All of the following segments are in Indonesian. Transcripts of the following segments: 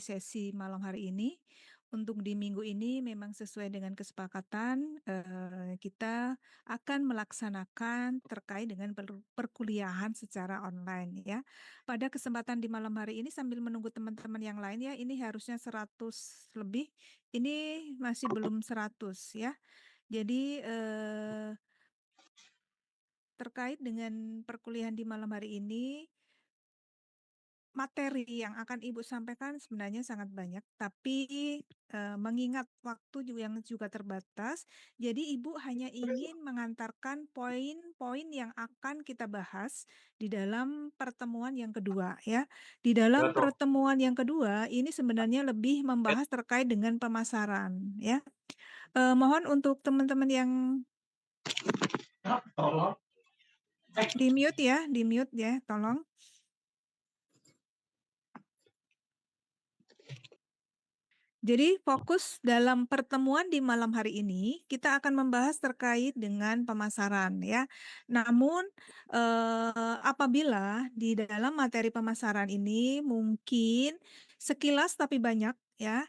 sesi malam hari ini. Untuk di minggu ini memang sesuai dengan kesepakatan, kita akan melaksanakan terkait dengan perkuliahan secara online ya. Pada kesempatan di malam hari ini sambil menunggu teman-teman yang lain ya, ini harusnya 100 lebih, ini masih belum 100 ya. Jadi, terkait dengan perkuliahan di malam hari ini, materi yang akan Ibu sampaikan sebenarnya sangat banyak, tapi, mengingat waktu yang juga terbatas, jadi Ibu hanya ingin mengantarkan poin-poin yang akan kita bahas di dalam pertemuan yang kedua ya. Di dalam pertemuan yang kedua, ini sebenarnya lebih membahas terkait dengan pemasaran ya. Mohon untuk teman-teman yang di-mute ya, tolong. Jadi fokus dalam pertemuan di malam hari ini, kita akan membahas terkait dengan pemasaran ya. Namun, apabila di dalam materi pemasaran ini mungkin sekilas tapi banyak ya,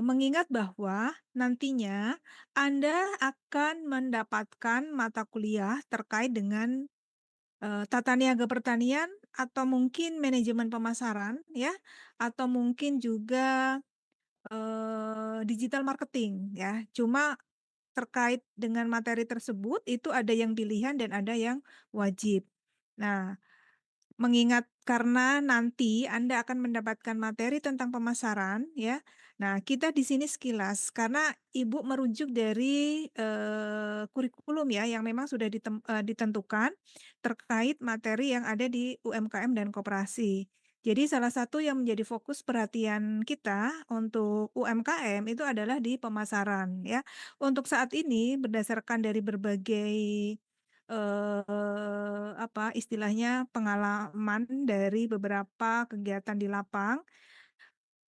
mengingat bahwa nantinya Anda akan mendapatkan mata kuliah terkait dengan, tata niaga pertanian atau mungkin manajemen pemasaran ya, atau mungkin juga digital marketing ya. Cuma terkait dengan materi tersebut itu ada yang pilihan dan ada yang wajib. Nah, mengingat karena nanti Anda akan mendapatkan materi tentang pemasaran ya. Nah, kita di sini sekilas karena Ibu merujuk dari, kurikulum ya yang memang sudah ditentukan terkait materi yang ada di UMKM dan koperasi. Jadi salah satu yang menjadi fokus perhatian kita untuk UMKM itu adalah di pemasaran ya. Untuk saat ini berdasarkan dari berbagai istilahnya pengalaman dari beberapa kegiatan di lapang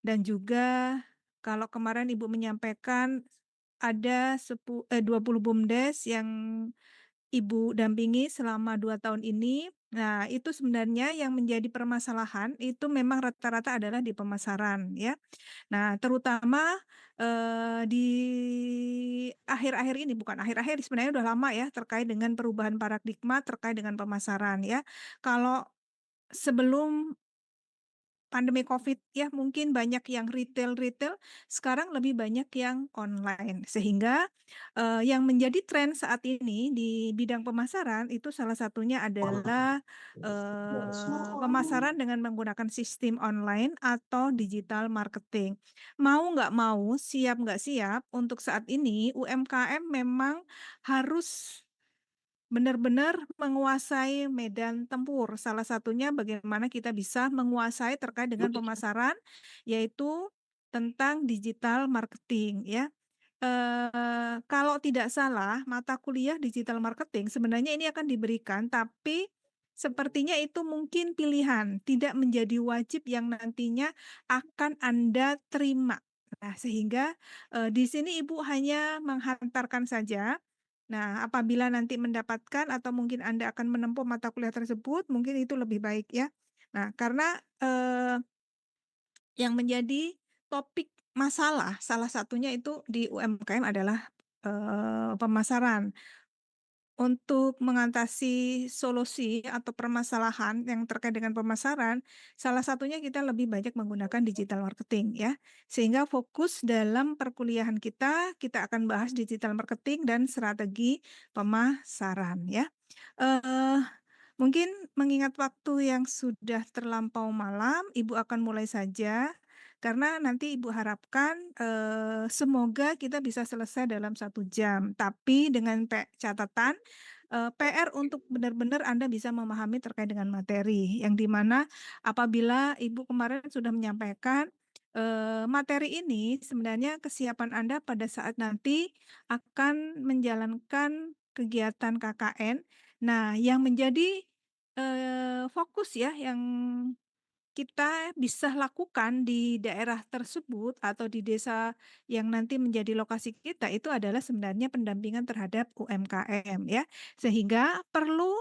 dan juga kalau kemarin Ibu menyampaikan ada 20 BUMDes yang Ibu dampingi selama 2 tahun ini. Nah, itu sebenarnya yang menjadi permasalahan itu memang rata-rata adalah di pemasaran ya. Nah, terutama, di akhir-akhir ini, bukan akhir-akhir, sebenarnya udah lama ya, terkait dengan perubahan paradigma terkait dengan pemasaran ya. Kalau sebelum pandemi Covid ya, mungkin banyak yang retail-retail, sekarang lebih banyak yang online. Sehingga, yang menjadi tren saat ini di bidang pemasaran itu salah satunya adalah, pemasaran dengan menggunakan sistem online atau digital marketing. Mau nggak mau, siap nggak siap, untuk saat ini UMKM memang harus benar-benar menguasai medan tempur. Salah satunya bagaimana kita bisa menguasai terkait dengan pemasaran, yaitu tentang digital marketing ya. Kalau tidak salah, mata kuliah digital marketing sebenarnya ini akan diberikan, tapi sepertinya itu mungkin pilihan, tidak menjadi wajib yang nantinya akan Anda terima. Nah, sehingga, di sini Ibu hanya menghantarkan saja. Nah, apabila nanti mendapatkan atau mungkin Anda akan menempuh mata kuliah tersebut, mungkin itu lebih baik ya. Nah, karena, yang menjadi topik masalah salah satunya itu di UMKM adalah, pemasaran. Untuk mengatasi solusi atau permasalahan yang terkait dengan pemasaran, salah satunya kita lebih banyak menggunakan digital marketing ya. Sehingga fokus dalam perkuliahan kita akan bahas digital marketing dan strategi pemasaran ya. Eee, Mungkin mengingat waktu yang sudah terlampau malam, Ibu akan mulai saja, karena nanti Ibu harapkan, semoga kita bisa selesai dalam 1 jam. Tapi dengan catatan, PR untuk benar-benar Anda bisa memahami terkait dengan materi, yang di mana apabila Ibu kemarin sudah menyampaikan, materi ini sebenarnya kesiapan Anda pada saat nanti akan menjalankan kegiatan KKN. Nah, yang menjadi, fokus ya, yang kita bisa lakukan di daerah tersebut atau di desa yang nanti menjadi lokasi kita, itu adalah sebenarnya pendampingan terhadap UMKM ya. Sehingga perlu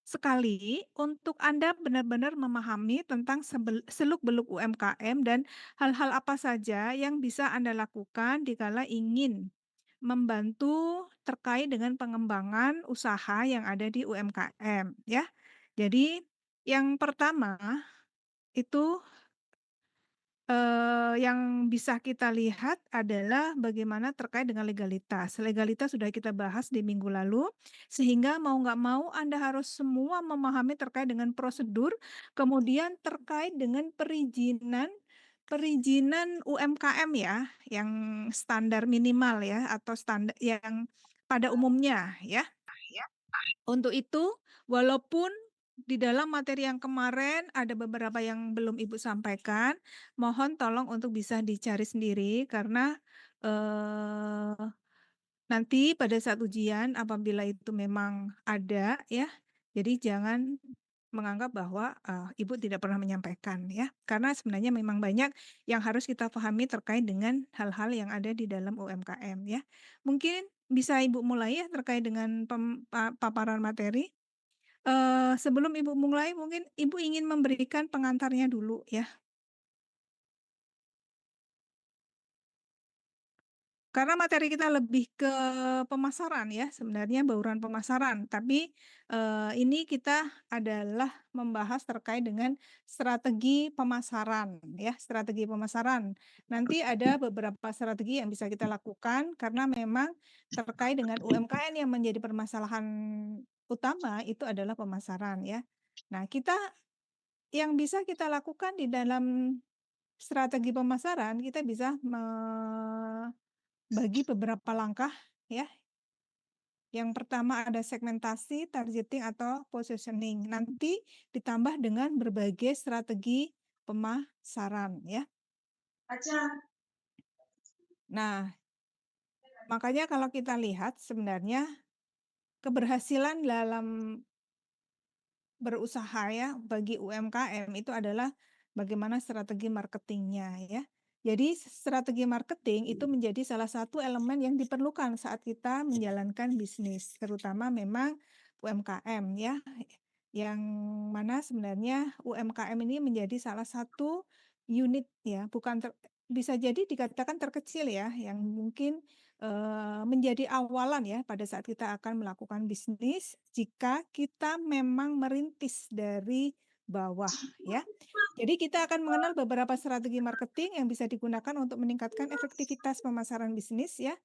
sekali untuk Anda benar-benar memahami tentang seluk-beluk UMKM dan hal-hal apa saja yang bisa Anda lakukan dikala ingin membantu terkait dengan pengembangan usaha yang ada di UMKM ya. Jadi yang pertama itu yang bisa kita lihat adalah bagaimana terkait dengan legalitas. Legalitas sudah kita bahas di minggu lalu, sehingga mau nggak mau Anda harus semua memahami terkait dengan prosedur, kemudian terkait dengan perizinan perizinan UMKM ya, yang standar minimal ya, atau standar yang pada umumnya ya. Untuk itu, walaupun di dalam materi yang kemarin ada beberapa yang belum Ibu sampaikan, mohon tolong untuk bisa dicari sendiri karena, eee, nanti pada saat ujian apabila itu memang ada ya, jadi jangan menganggap bahwa, Ibu tidak pernah menyampaikan ya, karena sebenarnya memang banyak yang harus kita pahami terkait dengan hal-hal yang ada di dalam UMKM ya. Mungkin bisa Ibu mulai ya terkait dengan paparan materi. Sebelum Ibu mulai mungkin Ibu ingin memberikan pengantarnya dulu ya. Karena materi kita lebih ke pemasaran ya, sebenarnya bauran pemasaran. Tapi, ini kita adalah membahas terkait dengan strategi pemasaran ya, strategi pemasaran. Nanti ada beberapa strategi yang bisa kita lakukan karena memang terkait dengan UMKM yang menjadi permasalahan utama itu adalah pemasaran ya. Nah, yang bisa kita lakukan di dalam strategi pemasaran, kita bisa bagi beberapa langkah ya. Yang pertama ada segmentasi, targeting, atau positioning. Nanti ditambah dengan berbagai strategi pemasaran ya. Nah, makanya kalau kita lihat sebenarnya keberhasilan dalam berusaha ya bagi UMKM itu adalah bagaimana strategi marketingnya ya. Jadi strategi marketing itu menjadi salah satu elemen yang diperlukan saat kita menjalankan bisnis, terutama memang UMKM ya, yang mana sebenarnya UMKM ini menjadi salah satu unit ya, bukan bisa jadi dikatakan terkecil ya, yang mungkin menjadi awalan ya pada saat kita akan melakukan bisnis jika kita memang merintis dari bawah ya. Jadi kita akan mengenal beberapa strategi marketing yang bisa digunakan untuk meningkatkan efektivitas pemasaran bisnis ya.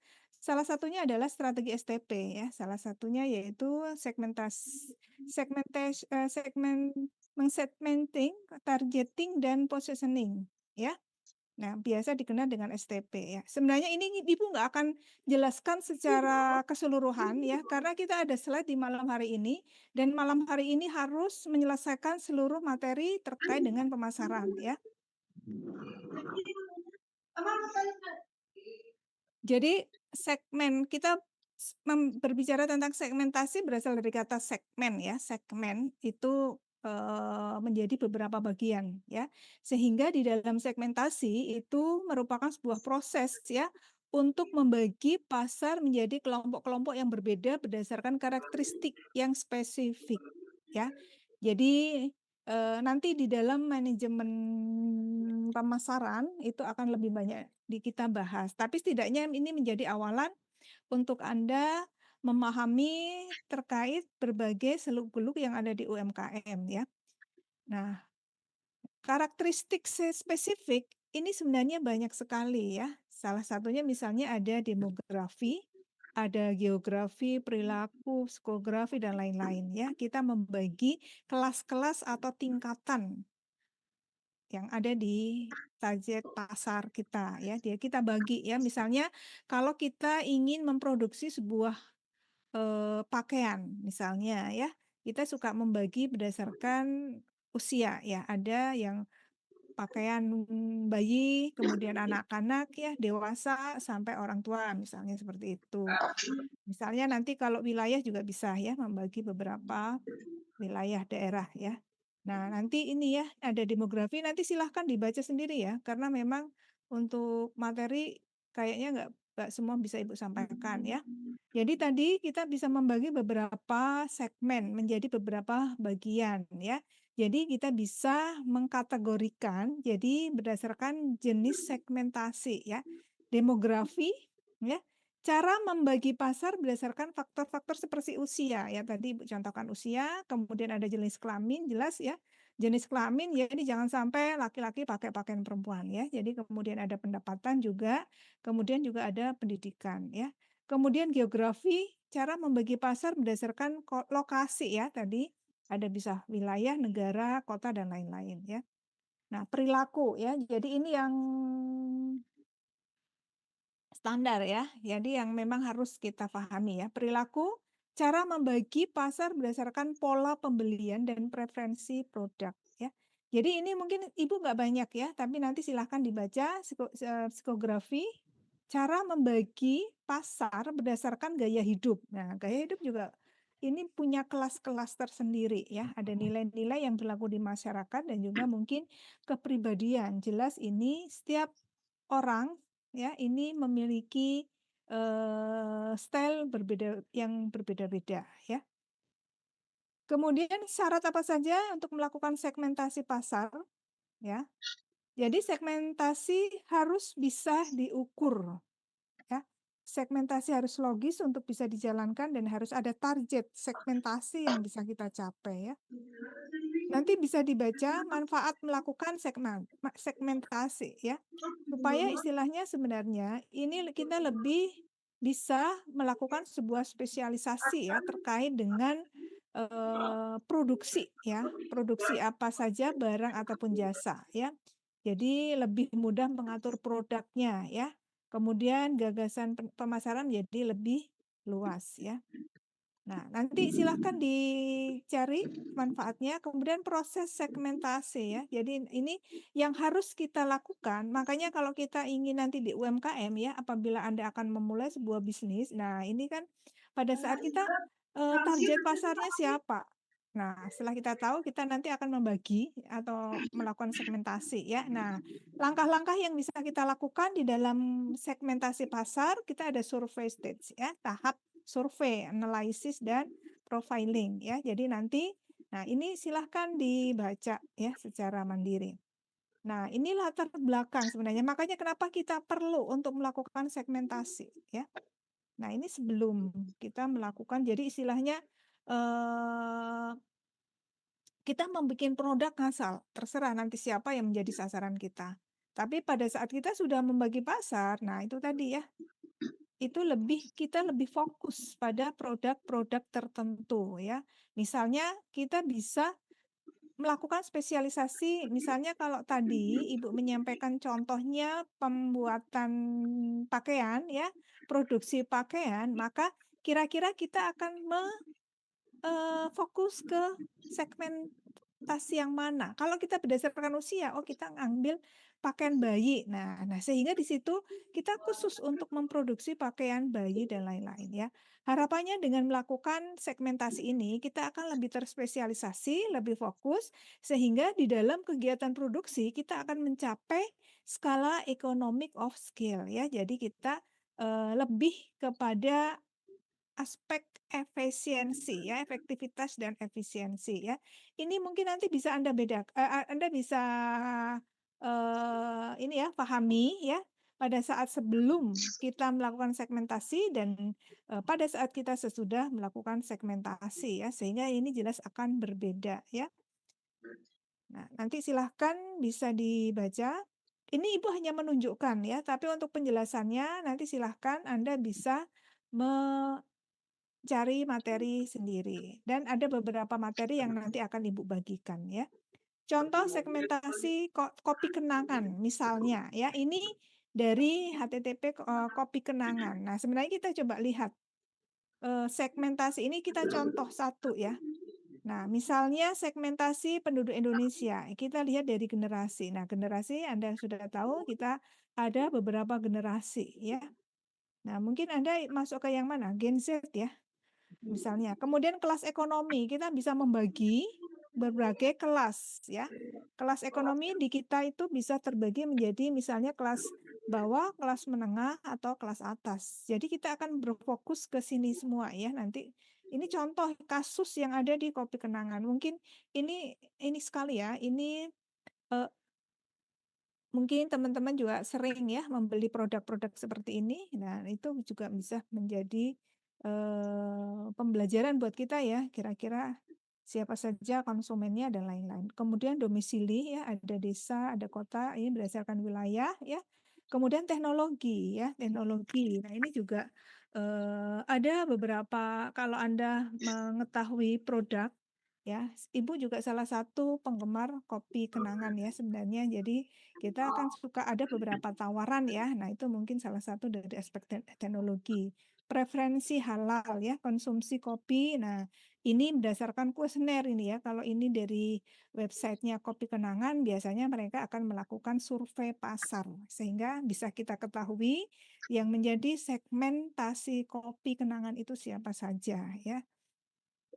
Salah satunya adalah strategi STP ya. Salah satunya yaitu segmen mengsegmenting, targeting dan positioning ya. Nah, biasa dikenal dengan STP ya. Sebenarnya ini Ibu nggak akan jelaskan secara keseluruhan ya, karena kita ada slide di malam hari ini, dan malam hari ini harus menyelesaikan seluruh materi terkait dengan pemasaran ya. Jadi segmen kita berbicara tentang segmentasi berasal dari kata segmen ya. Segmen itu menjadi beberapa bagian ya. Sehingga di dalam segmentasi itu merupakan sebuah proses ya untuk membagi pasar menjadi kelompok-kelompok yang berbeda berdasarkan karakteristik yang spesifik ya. Jadi nanti di dalam manajemen pemasaran itu akan lebih banyak kita bahas. Tapi setidaknya ini menjadi awalan untuk Anda memahami terkait berbagai seluk-beluk yang ada di UMKM ya. Nah, karakteristik spesifik ini sebenarnya banyak sekali ya. Salah satunya misalnya ada demografi, ada geografi, perilaku, psikografi, dan lain-lain ya. Kita membagi kelas-kelas atau tingkatan yang ada di target pasar kita ya. Kita bagi ya, misalnya kalau kita ingin memproduksi sebuah pakaian misalnya ya, kita suka membagi berdasarkan usia ya. Ada yang pakaian bayi, kemudian anak-anak ya, dewasa sampai orang tua misalnya seperti itu. Misalnya nanti kalau wilayah juga bisa ya membagi beberapa wilayah daerah ya. Nah, nanti ini ya ada demografi, nanti silahkan dibaca sendiri ya, karena memang untuk materi kayaknya nggak semua bisa Ibu sampaikan ya. Jadi tadi kita bisa membagi beberapa segmen menjadi beberapa bagian ya. Jadi kita bisa mengkategorikan jadi berdasarkan jenis segmentasi ya. Demografi ya. Cara membagi pasar berdasarkan faktor-faktor seperti usia ya. Tadi Ibu contohkan usia, kemudian ada jenis kelamin jelas ya. Jenis kelamin ya ini jangan sampai laki-laki pakai pakaian perempuan ya. Jadi kemudian ada pendapatan juga, kemudian juga ada pendidikan ya. Kemudian geografi, cara membagi pasar berdasarkan lokasi ya tadi, ada bisa wilayah, negara, kota, dan lain-lain ya. Nah, perilaku ya, jadi ini yang standar ya, jadi yang memang harus kita pahami ya. Perilaku, cara membagi pasar berdasarkan pola pembelian dan preferensi produk ya. Jadi ini mungkin Ibu nggak banyak ya, tapi nanti silahkan dibaca psikografi, cara membagi pasar berdasarkan gaya hidup. Nah, gaya hidup juga ini punya kelas-kelas tersendiri ya. Ada nilai-nilai yang berlaku di masyarakat dan juga mungkin kepribadian. Jelas ini setiap orang ya ini memiliki style yang berbeda-beda ya. Kemudian syarat apa saja untuk melakukan segmentasi pasar ya. Jadi segmentasi harus bisa diukur ya. Segmentasi harus logis untuk bisa dijalankan dan harus ada target segmentasi yang bisa kita capai ya. Nanti bisa dibaca manfaat melakukan segmentasi ya. Supaya istilahnya sebenarnya ini kita lebih bisa melakukan sebuah spesialisasi ya terkait dengan produksi ya, produksi apa saja barang ataupun jasa ya. Jadi lebih mudah mengatur produknya ya. Kemudian gagasan pemasaran jadi lebih luas ya. Nah, nanti silahkan dicari manfaatnya, kemudian proses segmentasi ya. Jadi ini yang harus kita lakukan. Makanya kalau kita ingin nanti di UMKM ya, apabila Anda akan memulai sebuah bisnis, nah ini kan pada saat kita target pasarnya siapa. Nah, setelah kita tahu, kita nanti akan membagi atau melakukan segmentasi ya. Nah, langkah-langkah yang bisa kita lakukan di dalam segmentasi pasar, kita ada survei stage ya, tahap survei, analisis, dan profiling ya. Jadi nanti, nah ini silahkan dibaca ya secara mandiri. Nah ini latar belakang sebenarnya, makanya kenapa kita perlu untuk melakukan segmentasi ya. Nah ini sebelum kita melakukan, jadi istilahnya kita membuat produk ngasal, terserah nanti siapa yang menjadi sasaran kita. Tapi pada saat kita sudah membagi pasar, nah itu tadi ya, itu kita lebih fokus pada produk-produk tertentu ya. Misalnya kita bisa melakukan spesialisasi, misalnya kalau tadi Ibu menyampaikan contohnya pembuatan pakaian ya, produksi pakaian, maka kira-kira kita akan fokus ke segmentasi yang mana. Kalau kita berdasarkan usia, oh kita ngambil pakaian bayi. Nah, sehingga di situ kita khusus untuk memproduksi pakaian bayi dan lain-lain ya. Harapannya dengan melakukan segmentasi ini, kita akan lebih terspesialisasi, lebih fokus, sehingga di dalam kegiatan produksi kita akan mencapai skala economic of scale ya. Jadi kita lebih kepada aspek efisiensi ya, efektivitas dan efisiensi ya. Ini mungkin nanti bisa Anda bisa ini ya, pahami ya pada saat sebelum kita melakukan segmentasi dan pada saat kita sesudah melakukan segmentasi ya, sehingga ini jelas akan berbeda ya. Nah, nanti silahkan bisa dibaca. Ini Ibu hanya menunjukkan ya, tapi untuk penjelasannya nanti silahkan Anda bisa cari materi sendiri dan ada beberapa materi yang nanti akan Ibu bagikan ya. Contoh segmentasi kopi kenangan misalnya ya, ini dari HTTP kopi kenangan. Nah, sebenarnya kita coba lihat segmentasi ini, kita contoh satu ya. Nah, misalnya segmentasi penduduk Indonesia, kita lihat dari generasi. Nah, generasi Anda sudah tahu kita ada beberapa generasi ya. Nah, mungkin Anda masuk ke yang mana? Gen Z ya. Misalnya, kemudian kelas ekonomi, kita bisa membagi berbagai kelas ya. Kelas ekonomi di kita itu bisa terbagi menjadi misalnya kelas bawah, kelas menengah, atau kelas atas. Jadi kita akan berfokus ke sini semua ya nanti. Ini contoh kasus yang ada di Kopi Kenangan. Mungkin ini sekali ya. Ini mungkin teman-teman juga sering ya membeli produk-produk seperti ini. Nah, itu juga bisa menjadi pembelajaran buat kita ya. Kira-kira siapa saja konsumennya dan lain-lain. Kemudian domisili ya, ada desa, ada kota, ini berdasarkan wilayah ya. Kemudian teknologi ya, teknologi. Nah, ini juga ada beberapa kalau Anda mengetahui produk ya, Ibu juga salah satu penggemar kopi kenangan ya sebenarnya. Jadi kita akan suka ada beberapa tawaran ya. Nah, itu mungkin salah satu dari aspek teknologi. Preferensi halal ya, konsumsi kopi. Nah, ini berdasarkan kuesioner ini ya. Kalau ini dari websitenya Kopi Kenangan, biasanya mereka akan melakukan survei pasar. Sehingga bisa kita ketahui yang menjadi segmentasi kopi kenangan itu siapa saja ya.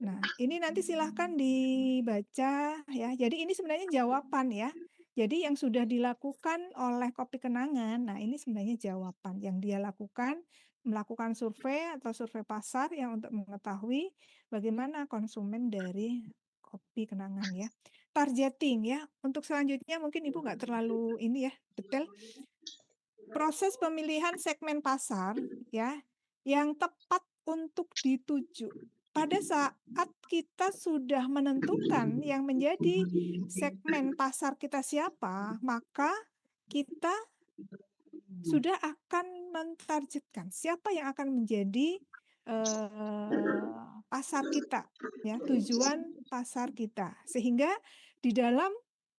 Nah, ini nanti silahkan dibaca ya. Jadi ini sebenarnya jawaban ya. Jadi yang sudah dilakukan oleh Kopi Kenangan, nah ini sebenarnya jawaban yang dia lakukan, melakukan survei atau survei pasar yang untuk mengetahui bagaimana konsumen dari Kopi Kenangan ya. Targeting ya. Untuk selanjutnya mungkin Ibu nggak terlalu ini ya detail. Proses pemilihan segmen pasar ya yang tepat untuk dituju. Pada saat kita sudah menentukan yang menjadi segmen pasar kita siapa, maka kita sudah akan mentargetkan siapa yang akan menjadi pasar kita, ya, tujuan pasar kita. Sehingga di dalam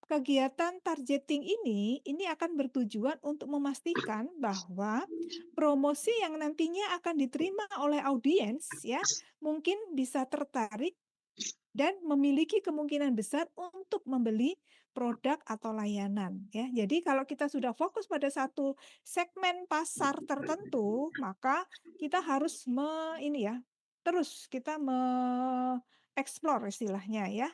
kegiatan targeting ini akan bertujuan untuk memastikan bahwa promosi yang nantinya akan diterima oleh audiens ya mungkin bisa tertarik dan memiliki kemungkinan besar untuk membeli produk atau layanan ya. Jadi kalau kita sudah fokus pada satu segmen pasar tertentu, maka kita harus ini ya, terus kita explore istilahnya ya.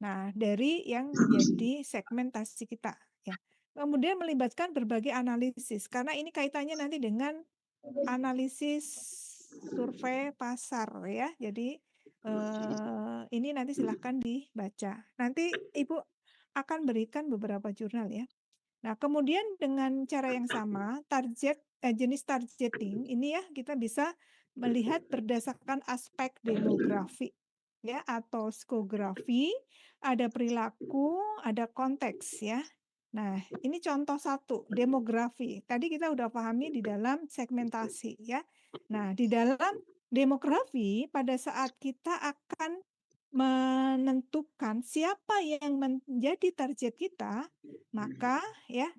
Nah, dari yang menjadi segmentasi kita ya. Kemudian melibatkan berbagai analisis karena ini kaitannya nanti dengan analisis survei pasar ya. Jadi ini nanti silahkan dibaca. Nanti Ibu akan berikan beberapa jurnal ya. Nah, kemudian dengan cara yang sama, jenis targeting ini ya kita bisa melihat berdasarkan aspek demografi ya atau psikografi, ada perilaku, ada konteks ya. Nah, ini contoh satu, demografi. Tadi kita udah pahami di dalam segmentasi ya. Nah, di dalam demografi pada saat kita akan menentukan siapa yang menjadi target kita, maka ya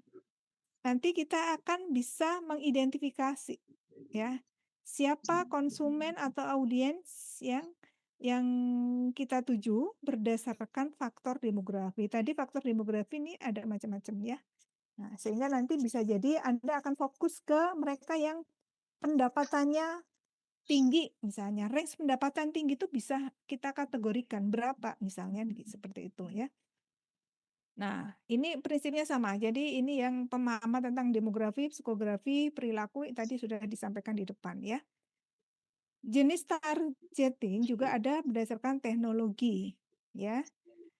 nanti kita akan bisa mengidentifikasi ya siapa konsumen atau audiens yang kita tuju berdasarkan faktor demografi. Tadi faktor demografi ini ada macam-macam ya. Nah, sehingga nanti bisa jadi Anda akan fokus ke mereka yang pendapatannya tinggi misalnya. Range pendapatan tinggi itu bisa kita kategorikan berapa misalnya seperti itu ya. Nah, ini prinsipnya sama. Jadi ini yang pemahaman tentang demografi, psikografi, perilaku tadi sudah disampaikan di depan ya. Jenis targeting juga ada berdasarkan teknologi ya.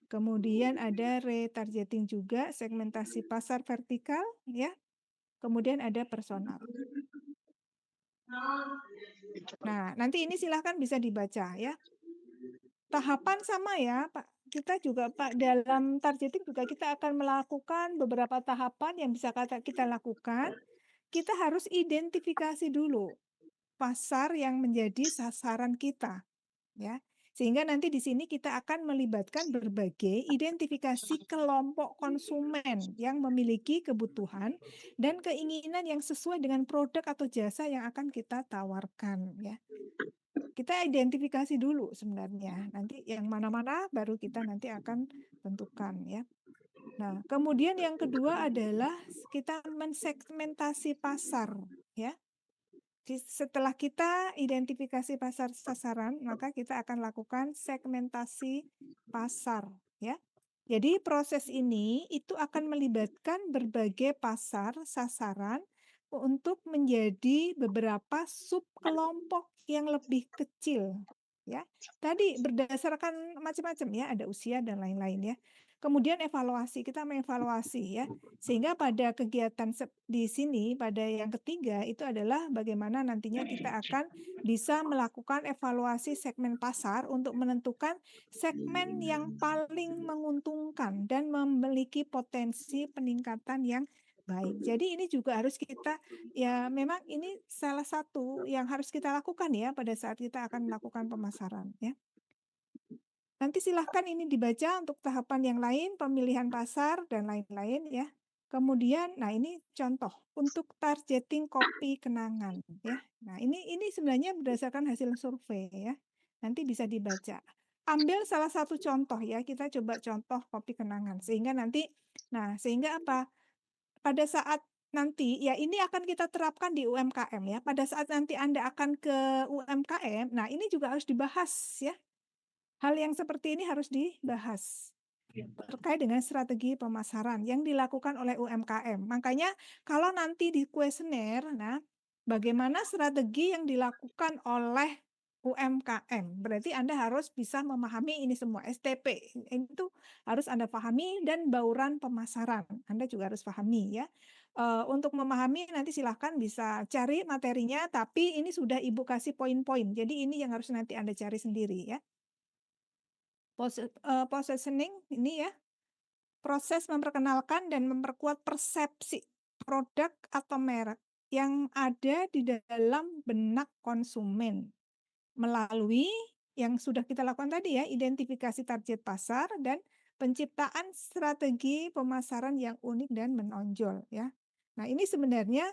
Kemudian ada retargeting juga, segmentasi pasar vertikal ya. Kemudian ada personal. Nah, nanti ini silahkan bisa dibaca ya. Tahapan sama ya, Pak. Kita juga Pak dalam targeting juga kita akan melakukan beberapa tahapan yang bisa kita lakukan. Kita harus identifikasi dulu pasar yang menjadi sasaran kita ya. Sehingga nanti di sini kita akan melibatkan berbagai identifikasi kelompok konsumen yang memiliki kebutuhan dan keinginan yang sesuai dengan produk atau jasa yang akan kita tawarkan ya. Kita identifikasi dulu sebenarnya. Nanti yang mana-mana baru kita nanti akan tentukan ya. Nah, kemudian yang kedua adalah kita mensegmentasi pasar ya. Setelah kita identifikasi pasar sasaran, maka kita akan lakukan segmentasi pasar ya. Jadi proses ini itu akan melibatkan berbagai pasar sasaran untuk menjadi beberapa subkelompok yang lebih kecil, ya. Tadi berdasarkan macam-macam ya, ada usia dan lain-lain ya. Kemudian evaluasi, kita mengevaluasi ya, sehingga pada kegiatan di sini, pada yang ketiga itu adalah bagaimana nantinya kita akan bisa melakukan evaluasi segmen pasar untuk menentukan segmen yang paling menguntungkan dan memiliki potensi peningkatan yang baik. Jadi ini juga harus kita ya memang ini salah satu yang harus kita lakukan ya pada saat kita akan melakukan pemasaran ya. Nanti silahkan ini dibaca untuk tahapan yang lain, pemilihan pasar dan lain-lain ya. Kemudian, nah ini contoh untuk targeting kopi kenangan ya. Nah ini sebenarnya berdasarkan hasil survei ya. Nanti bisa dibaca. Ambil salah satu contoh ya, kita coba contoh kopi kenangan. Sehingga nanti, nah sehingga apa? Pada saat nanti, ya ini akan kita terapkan di UMKM ya. Pada saat nanti Anda akan ke UMKM, nah ini juga harus dibahas ya. Hal yang seperti ini harus dibahas terkait dengan strategi pemasaran yang dilakukan oleh UMKM. Makanya kalau nanti di kuesioner, nah bagaimana strategi yang dilakukan oleh UMKM? Berarti Anda harus bisa memahami ini semua STP. Itu harus Anda pahami dan bauran pemasaran. Anda juga harus pahami ya. Untuk memahami nanti silahkan bisa cari materinya, tapi ini sudah Ibu kasih poin-poin. Jadi ini yang harus nanti Anda cari sendiri ya. Positioning ini ya, proses memperkenalkan dan memperkuat persepsi produk atau merek yang ada di dalam benak konsumen melalui yang sudah kita lakukan tadi ya, identifikasi target pasar dan penciptaan strategi pemasaran yang unik dan menonjol ya. Nah, ini sebenarnya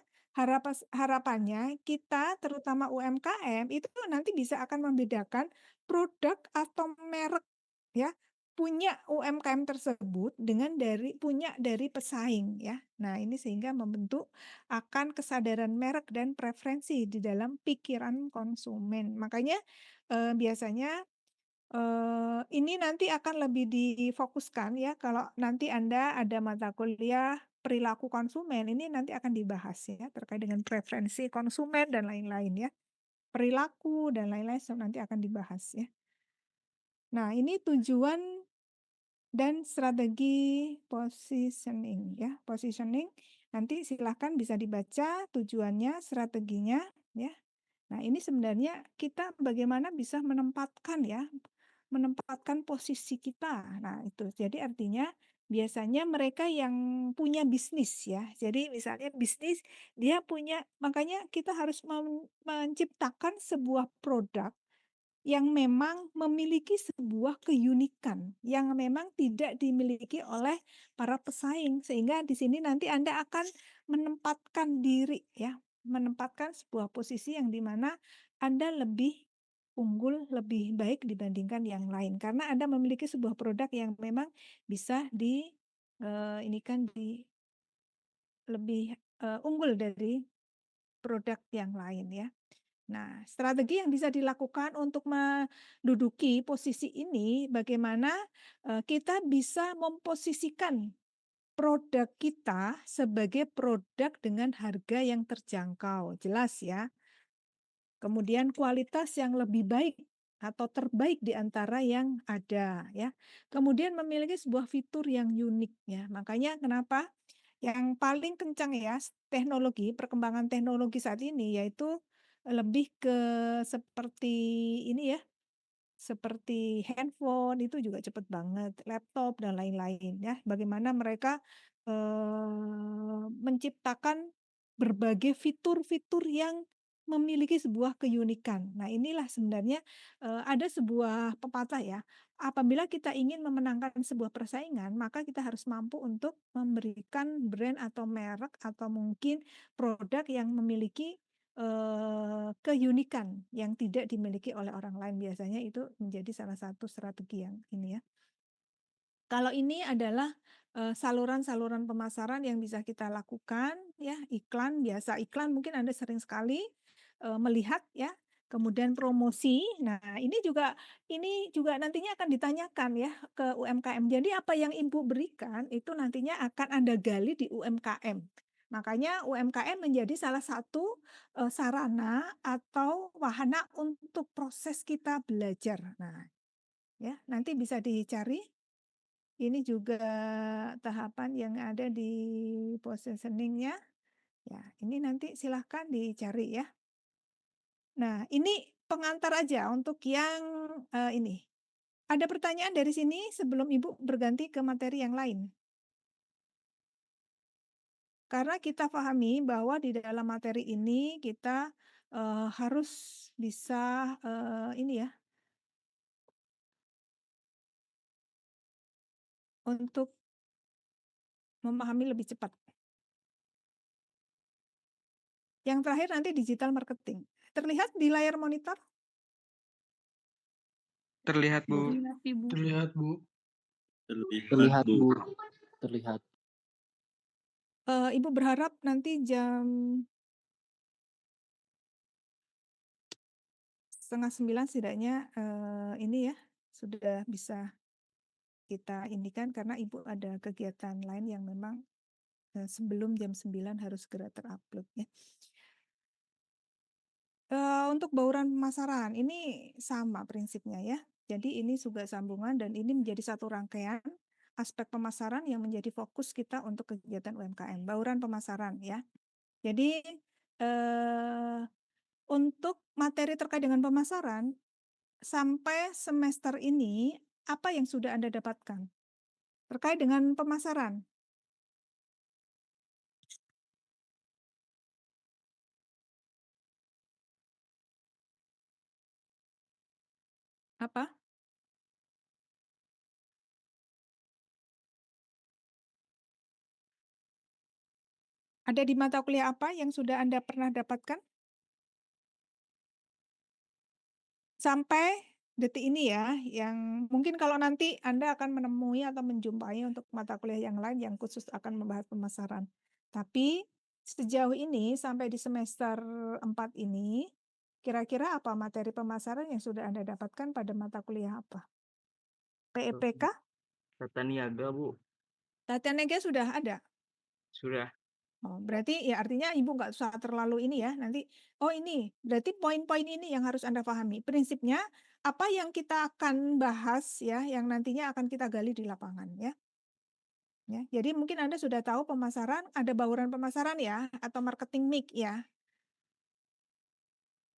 harapannya kita terutama UMKM itu nanti bisa akan membedakan produk atau merek ya punya UMKM tersebut dengan punya dari pesaing ya. Nah, ini sehingga membentuk akan kesadaran merek dan preferensi di dalam pikiran konsumen. Makanya biasanya ini nanti akan lebih difokuskan ya kalau nanti Anda ada mata kuliah perilaku konsumen, ini nanti akan dibahas ya terkait dengan preferensi konsumen dan lain-lain ya. Perilaku dan lain-lain nanti akan dibahas ya. Nah, ini tujuan dan strategi positioning ya. Positioning nanti silahkan bisa dibaca tujuannya, strateginya ya. Nah, ini sebenarnya kita bagaimana bisa menempatkan ya, menempatkan posisi kita. Nah, itu. Jadi artinya biasanya mereka yang punya bisnis ya. Jadi misalnya bisnis dia punya, makanya kita harus menciptakan sebuah produk yang memang memiliki sebuah keunikan yang memang tidak dimiliki oleh para pesaing. Sehingga di sini nanti Anda akan menempatkan diri ya, menempatkan sebuah posisi yang di mana Anda lebih unggul, lebih baik dibandingkan yang lain. Karena Anda memiliki sebuah produk yang memang bisa ini kan lebih unggul dari produk yang lain ya. Nah, strategi yang bisa dilakukan untuk menduduki posisi ini, bagaimana kita bisa memposisikan produk kita sebagai produk dengan harga yang terjangkau, jelas ya. Kemudian kualitas yang lebih baik atau terbaik di antara yang ada ya. Kemudian memiliki sebuah fitur yang unik ya. Makanya kenapa yang paling kencang ya teknologi, perkembangan teknologi saat ini yaitu lebih ke seperti ini ya, seperti handphone itu juga cepet banget, laptop dan lain-lain ya. Bagaimana mereka, menciptakan berbagai fitur-fitur yang memiliki sebuah keunikan. Nah, inilah sebenarnya, ada sebuah pepatah ya, apabila kita ingin memenangkan sebuah persaingan, maka kita harus mampu untuk memberikan brand atau merek atau mungkin produk yang memiliki keunikan yang tidak dimiliki oleh orang lain, biasanya itu menjadi salah satu strategi yang ini ya. Kalau ini adalah, saluran-saluran pemasaran yang bisa kita lakukan ya, iklan, biasa iklan mungkin Anda sering sekali, melihat ya, kemudian promosi. Nah, ini juga nantinya akan ditanyakan ya ke UMKM. Jadi apa yang Ibu berikan itu nantinya akan Anda gali di UMKM. Makanya UMKM menjadi salah satu sarana atau wahana untuk proses kita belajar. Nah, ya, nanti bisa dicari. Ini juga tahapan yang ada di positioning-nya. Ya, ini nanti silahkan dicari ya. Nah, ini pengantar aja untuk yang ini. Ada pertanyaan dari sini sebelum Ibu berganti ke materi yang lain? Karena kita pahami bahwa di dalam materi ini kita harus bisa ini ya, untuk memahami lebih cepat. Yang terakhir nanti digital marketing. Terlihat di layar monitor? Terlihat, Bu. Terlihat, Bu. Terlihat, Bu. Terlihat. Ibu berharap nanti jam 8:30 setidaknya ini ya sudah bisa kita indikan karena Ibu ada kegiatan lain yang memang sebelum jam 9 harus segera terupload ya. Untuk bauran pemasaran ini sama prinsipnya ya. Jadi ini juga sambungan dan ini menjadi satu rangkaian aspek pemasaran yang menjadi fokus kita untuk kegiatan UMKM, bauran pemasaran ya. Jadi untuk materi terkait dengan pemasaran sampai semester ini apa yang sudah Anda dapatkan terkait dengan pemasaran? Apa? Ada di mata kuliah apa yang sudah Anda pernah dapatkan? Sampai detik ini ya, yang mungkin kalau nanti Anda akan menemui atau menjumpai untuk mata kuliah yang lain yang khusus akan membahas pemasaran. Tapi sejauh ini sampai di semester 4 ini, kira-kira apa materi pemasaran yang sudah Anda dapatkan pada mata kuliah apa? PEPK? Tata niaga, Bu. Tata niaga sudah ada? Sudah. Oh, berarti ya artinya Ibu nggak usah terlalu ini ya, nanti, oh ini, berarti poin-poin ini yang harus Anda pahami. Prinsipnya, apa yang kita akan bahas ya, yang nantinya akan kita gali di lapangan ya. Ya, jadi mungkin Anda sudah tahu pemasaran, ada bauran pemasaran ya, atau marketing mix ya.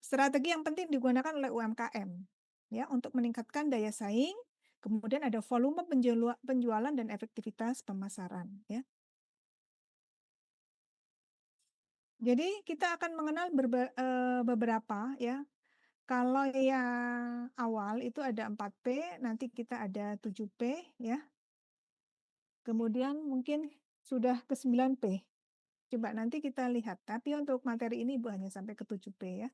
Strategi yang penting digunakan oleh UMKM ya, untuk meningkatkan daya saing, kemudian ada volume penjualan dan efektivitas pemasaran ya. Jadi kita akan mengenal beberapa ya. Kalau yang awal itu ada 4P, nanti kita ada 7P ya. Kemudian mungkin sudah ke 9P. Coba nanti kita lihat, tapi untuk materi ini Ibu hanya sampai ke 7P ya.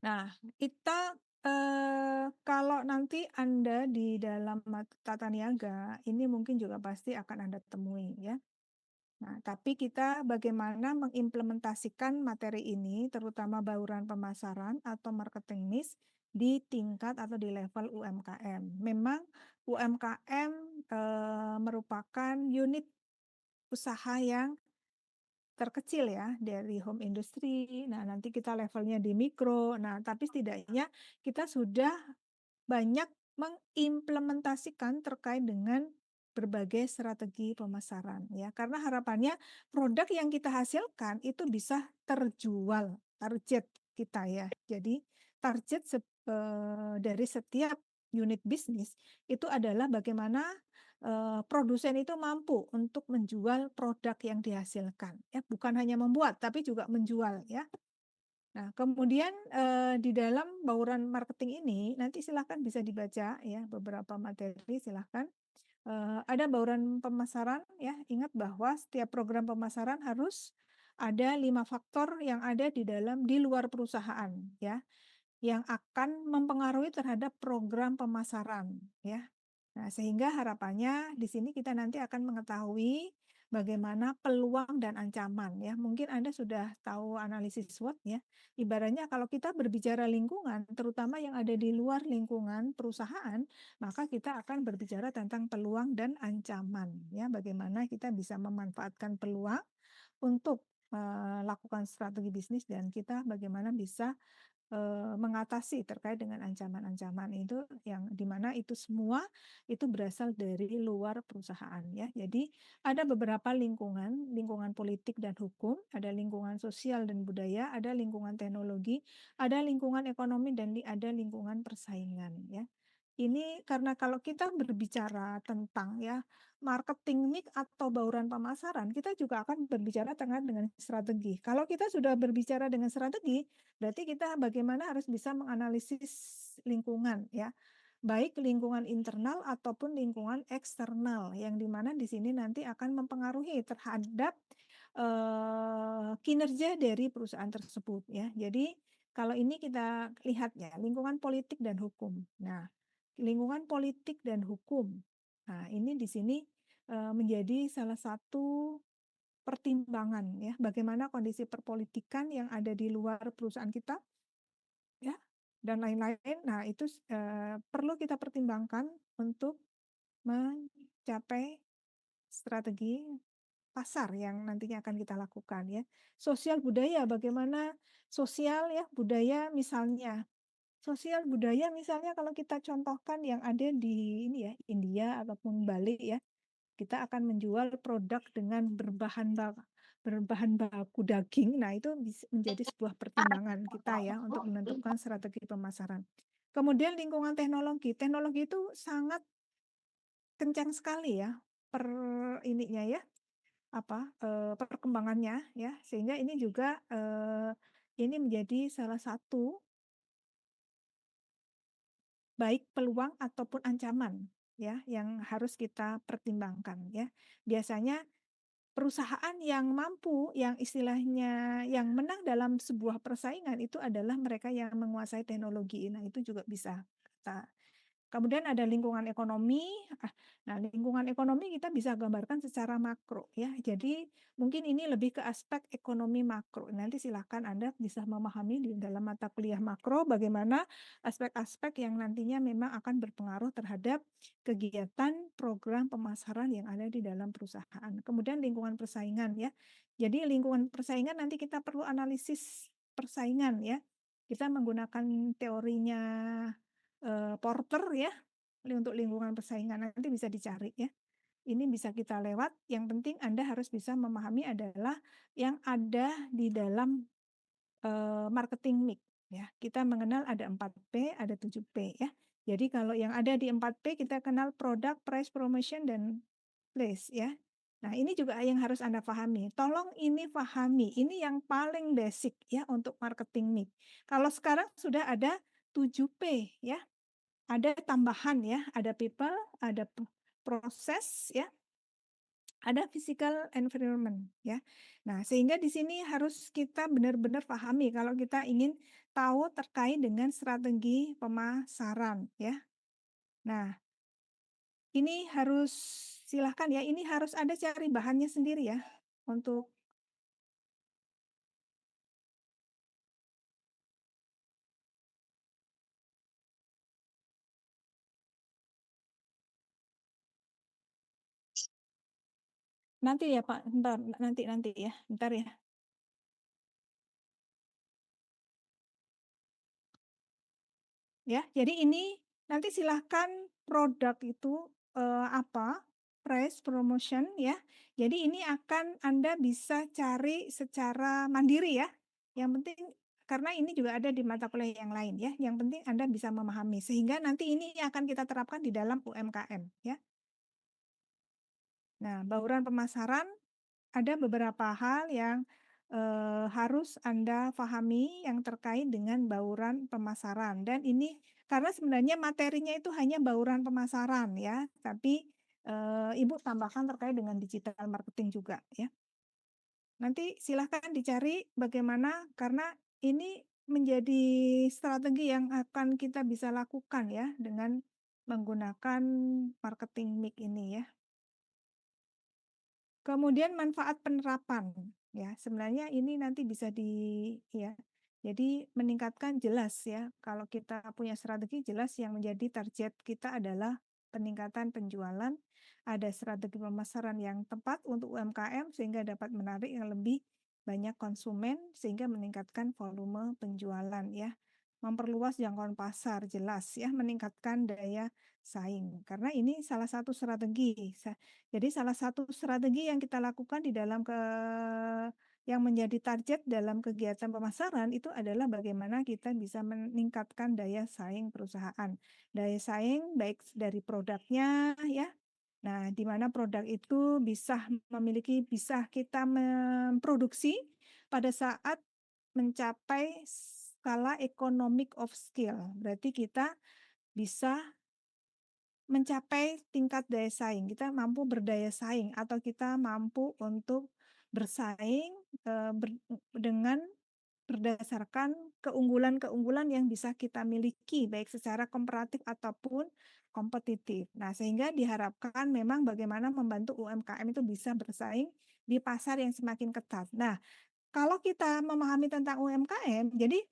Nah, kita kalau nanti Anda di dalam tata niaga, ini mungkin juga pasti akan Anda temui ya. Nah, tapi kita bagaimana mengimplementasikan materi ini, terutama bauran pemasaran atau marketing mix di tingkat atau di level UMKM. Memang UMKM merupakan unit usaha yang terkecil ya dari home industry. Nah, nanti kita levelnya di mikro. Nah, tapi setidaknya kita sudah banyak mengimplementasikan terkait dengan berbagai strategi pemasaran ya. Karena harapannya produk yang kita hasilkan itu bisa terjual, target kita ya. Jadi target dari setiap unit bisnis itu adalah bagaimana produsen itu mampu untuk menjual produk yang dihasilkan ya, bukan hanya membuat tapi juga menjual ya. Nah, kemudian di dalam bauran marketing ini nanti silahkan bisa dibaca ya beberapa materi silahkan. Ada bauran pemasaran ya, ingat bahwa setiap program pemasaran harus ada 5 faktor yang ada di luar perusahaan ya, yang akan mempengaruhi terhadap program pemasaran ya. Nah, sehingga harapannya di sini kita nanti akan mengetahui bagaimana peluang dan ancaman ya. Mungkin Anda sudah tahu analisis SWOT ya. Ibaratnya kalau kita berbicara lingkungan, terutama yang ada di luar lingkungan perusahaan, maka kita akan berbicara tentang peluang dan ancaman ya. Bagaimana kita bisa memanfaatkan peluang untuk melakukan strategi bisnis dan kita bagaimana bisa mengatasi terkait dengan ancaman-ancaman itu yang dimana itu semua itu berasal dari luar perusahaan ya. Jadi ada beberapa lingkungan, lingkungan politik dan hukum, ada lingkungan sosial dan budaya, ada lingkungan teknologi, ada lingkungan ekonomi dan ada lingkungan persaingan ya. Ini karena kalau kita berbicara tentang ya marketing mix atau bauran pemasaran, kita juga akan berbicara terkait dengan strategi. Kalau kita sudah berbicara dengan strategi, berarti kita bagaimana harus bisa menganalisis lingkungan ya, baik lingkungan internal ataupun lingkungan eksternal, yang dimana di sini nanti akan mempengaruhi terhadap kinerja dari perusahaan tersebut ya. Jadi kalau ini kita lihat ya, lingkungan politik dan hukum. Nah, lingkungan politik dan hukum. Nah, ini di sini menjadi salah satu pertimbangan ya, bagaimana kondisi perpolitikan yang ada di luar perusahaan kita ya, dan lain-lain. Nah, itu perlu kita pertimbangkan untuk mencapai strategi pasar yang nantinya akan kita lakukan ya. Sosial budaya, bagaimana sosial ya, budaya misalnya. Sosial budaya misalnya kalau kita contohkan yang ada di ini ya, India ataupun Bali ya, kita akan menjual produk dengan berbahan baku daging. Nah, itu menjadi sebuah pertimbangan kita ya untuk menentukan strategi pemasaran. Kemudian lingkungan teknologi. Teknologi itu sangat kencang sekali ya per ininya ya, perkembangannya ya, sehingga ini juga ini menjadi salah satu baik peluang ataupun ancaman ya yang harus kita pertimbangkan ya. Biasanya perusahaan yang mampu, yang istilahnya yang menang dalam sebuah persaingan itu adalah mereka yang menguasai teknologi. Nah, itu juga bisa kita. Kemudian ada lingkungan ekonomi. Nah, lingkungan ekonomi kita bisa gambarkan secara makro ya. Jadi mungkin ini lebih ke aspek ekonomi makro. Nanti silakan Anda bisa memahami di dalam mata kuliah makro bagaimana aspek-aspek yang nantinya memang akan berpengaruh terhadap kegiatan program pemasaran yang ada di dalam perusahaan. Kemudian lingkungan persaingan ya. Jadi lingkungan persaingan nanti kita perlu analisis persaingan ya. Kita menggunakan teorinya Porter ya, untuk lingkungan persaingan nanti bisa dicari ya. Ini bisa kita lewat, yang penting Anda harus bisa memahami adalah yang ada di dalam marketing mix ya. Kita mengenal ada 4P, ada 7P ya. Jadi kalau yang ada di 4P kita kenal product, price, promotion, dan place ya. Nah, ini juga yang harus Anda pahami. Tolong ini pahami, ini yang paling basic ya untuk marketing mix. Kalau sekarang sudah ada 7P ya. Ada tambahan ya, ada people, ada proses ya, ada physical environment ya. Nah, sehingga di sini harus kita benar-benar pahami kalau kita ingin tahu terkait dengan strategi pemasaran ya. Nah, ini harus silahkan ya, ini harus Anda cari bahannya sendiri ya untuk nanti ya Pak, bentar, nanti ya, bentar ya. Ya, jadi ini nanti silahkan produk itu apa, price, promotion ya. Jadi ini akan Anda bisa cari secara mandiri ya. Yang penting karena ini juga ada di mata kuliah yang lain ya. Yang penting Anda bisa memahami sehingga nanti ini akan kita terapkan di dalam UMKM ya. Nah, bauran pemasaran ada beberapa hal yang harus Anda pahami yang terkait dengan bauran pemasaran dan ini karena sebenarnya materinya itu hanya bauran pemasaran ya, tapi Ibu tambahkan terkait dengan digital marketing juga ya. Nanti silahkan dicari bagaimana karena ini menjadi strategi yang akan kita bisa lakukan ya dengan menggunakan marketing mix ini ya. Kemudian manfaat penerapan, ya. Sebenarnya ini nanti bisa ya. Jadi meningkatkan jelas ya, kalau kita punya strategi jelas yang menjadi target kita adalah peningkatan penjualan, ada strategi pemasaran yang tepat untuk UMKM sehingga dapat menarik yang lebih banyak konsumen sehingga meningkatkan volume penjualan ya. Memperluas jangkauan pasar jelas ya, meningkatkan daya saing. Karena ini salah satu strategi. Jadi salah satu strategi yang kita lakukan di dalam yang menjadi target dalam kegiatan pemasaran itu adalah bagaimana kita bisa meningkatkan daya saing perusahaan. Daya saing baik dari produknya ya. Nah, di mana produk itu bisa kita memproduksi pada saat mencapai skala economic of scale. Berarti kita bisa mencapai tingkat daya saing, kita mampu berdaya saing atau kita mampu untuk bersaing, dengan berdasarkan keunggulan-keunggulan yang bisa kita miliki, baik secara komparatif ataupun kompetitif. Nah, sehingga diharapkan memang bagaimana membantu UMKM itu bisa bersaing di pasar yang semakin ketat. Nah, kalau kita memahami tentang UMKM, jadi,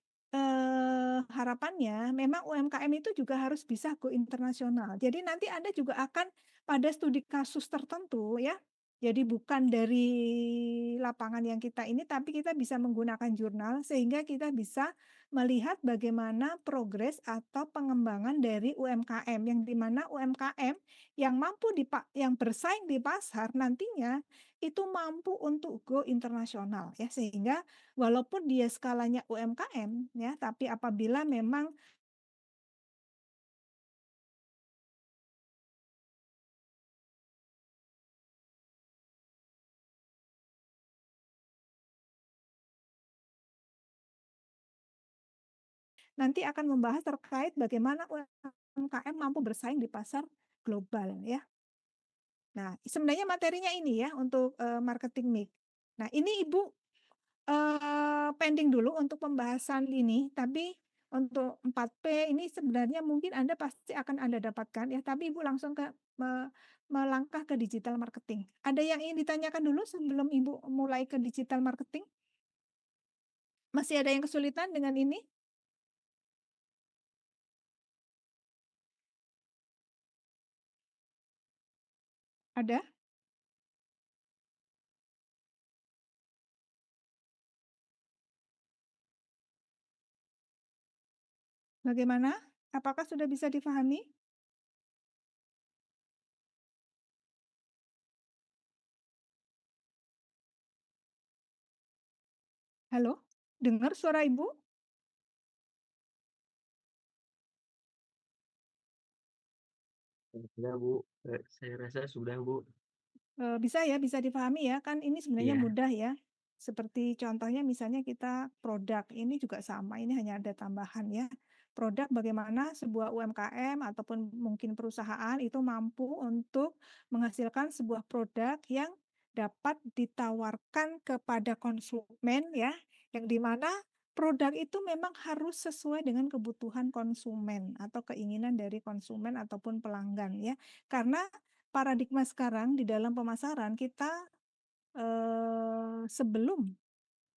harapannya memang UMKM itu juga harus bisa go internasional. Jadi nanti Anda juga akan pada studi kasus tertentu ya, jadi bukan dari lapangan yang kita ini, tapi kita bisa menggunakan jurnal sehingga kita bisa melihat bagaimana progres atau pengembangan dari UMKM, yang di mana UMKM yang yang bersaing di pasar nantinya itu mampu untuk go internasional ya, sehingga walaupun dia skalanya UMKM ya, tapi apabila memang nanti akan membahas terkait bagaimana UMKM mampu bersaing di pasar global ya. Nah, sebenarnya materinya ini ya untuk, marketing mix. Nah, ini Ibu, pending dulu untuk pembahasan ini, tapi untuk 4P ini sebenarnya mungkin Anda pasti akan Anda dapatkan ya, tapi Ibu langsung melangkah ke digital marketing. Ada yang ingin ditanyakan dulu sebelum Ibu mulai ke digital marketing? Masih ada yang kesulitan dengan ini? Ada? Bagaimana? Apakah sudah bisa difahami? Halo? Dengar suara Ibu? Sudah, Bu. Saya rasa sudah, Bu. Bisa ya, bisa difahami ya, kan ini sebenarnya Iya. mudah ya. Seperti contohnya misalnya kita produk, ini juga sama, ini hanya ada tambahan ya. Produk bagaimana sebuah UMKM ataupun mungkin perusahaan itu mampu untuk menghasilkan sebuah produk yang dapat ditawarkan kepada konsumen ya, yang di mana produk itu memang harus sesuai dengan kebutuhan konsumen atau keinginan dari konsumen ataupun pelanggan ya. Karena paradigma sekarang di dalam pemasaran kita, sebelum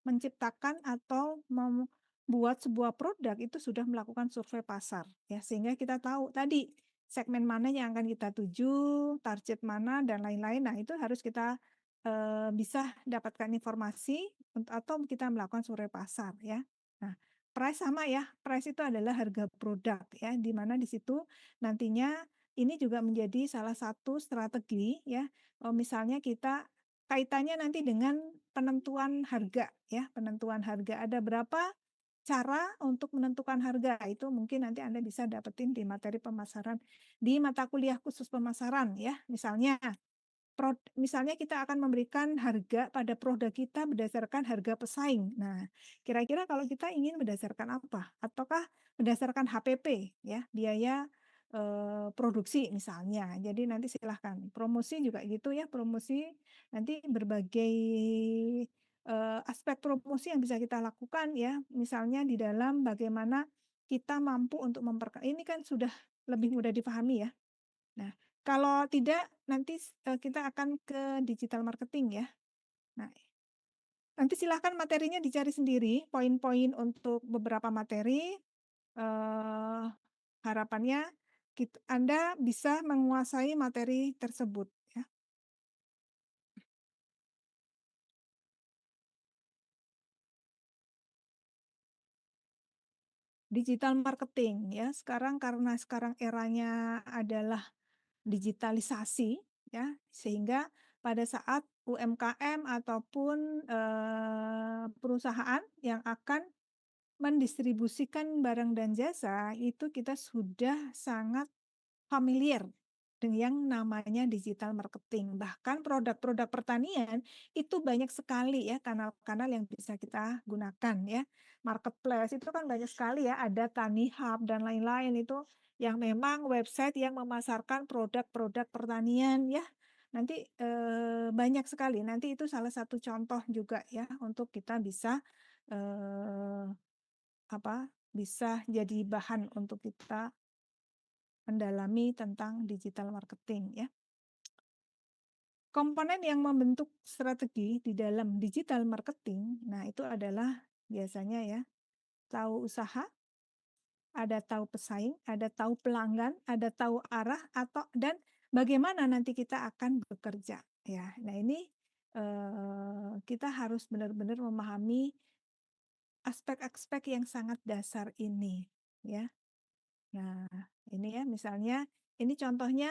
menciptakan atau membuat sebuah produk itu sudah melakukan survei pasar ya, sehingga kita tahu tadi segmen mana yang akan kita tuju, target mana dan lain-lain. Nah, itu harus kita, bisa dapatkan informasi atau kita melakukan survei pasar ya. Nah, price sama ya, price itu adalah harga produk ya, di mana di situ nantinya ini juga menjadi salah satu strategi ya, misalnya kita kaitannya nanti dengan penentuan harga ya, penentuan harga. Ada berapa cara untuk menentukan harga, itu mungkin nanti Anda bisa dapetin di materi pemasaran, di mata kuliah khusus pemasaran ya. Misalnya kita akan memberikan harga pada produk kita berdasarkan harga pesaing. Nah, kira-kira kalau kita ingin berdasarkan apa? Ataukah berdasarkan HPP ya, biaya, produksi misalnya. Jadi nanti silahkan. Promosi juga gitu ya, promosi nanti berbagai, aspek promosi yang bisa kita lakukan ya, misalnya di dalam bagaimana kita mampu untuk ini kan sudah lebih mudah dipahami ya. Nah, Kalau tidak nanti kita akan ke digital marketing ya. Nah, nanti silahkan materinya dicari sendiri, poin-poin untuk beberapa materi, eee, harapannya Anda bisa menguasai materi tersebut ya. Digital marketing ya, karena sekarang eranya adalah digitalisasi ya, sehingga pada saat UMKM ataupun, perusahaan yang akan mendistribusikan barang dan jasa, itu kita sudah sangat familiar dengan yang namanya digital marketing. Bahkan produk-produk pertanian itu banyak sekali ya kanal-kanal yang bisa kita gunakan ya. Marketplace itu kan banyak sekali ya, ada Tani Hub dan lain-lain itu yang memang website yang memasarkan produk-produk pertanian ya. Nanti banyak sekali. Nanti itu salah satu contoh juga ya untuk kita bisa eh, bisa jadi bahan untuk kita mendalami tentang digital marketing ya. Komponen yang membentuk strategi di dalam digital marketing, nah itu adalah biasanya ya, tahu usaha, ada tahu pesaing, ada tahu pelanggan, ada tahu arah dan bagaimana nanti kita akan bekerja ya. Nah ini kita harus benar-benar memahami aspek-aspek yang sangat dasar ini ya. Nah, ini ya misalnya, ini contohnya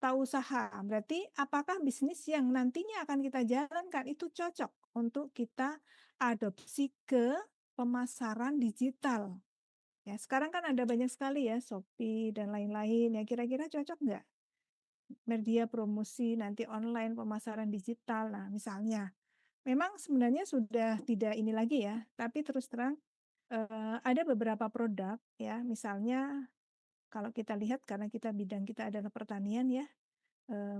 tahu usaha, berarti apakah bisnis yang nantinya akan kita jalankan itu cocok untuk kita adopsi ke pemasaran digital. Ya, sekarang kan ada banyak sekali ya, Shopee dan lain-lain ya, kira-kira cocok nggak? Media promosi nanti online pemasaran digital. Nah, misalnya, memang sebenarnya sudah tidak ini lagi ya, tapi terus terang ada beberapa produk ya, misalnya kalau kita lihat karena bidang kita adalah pertanian ya,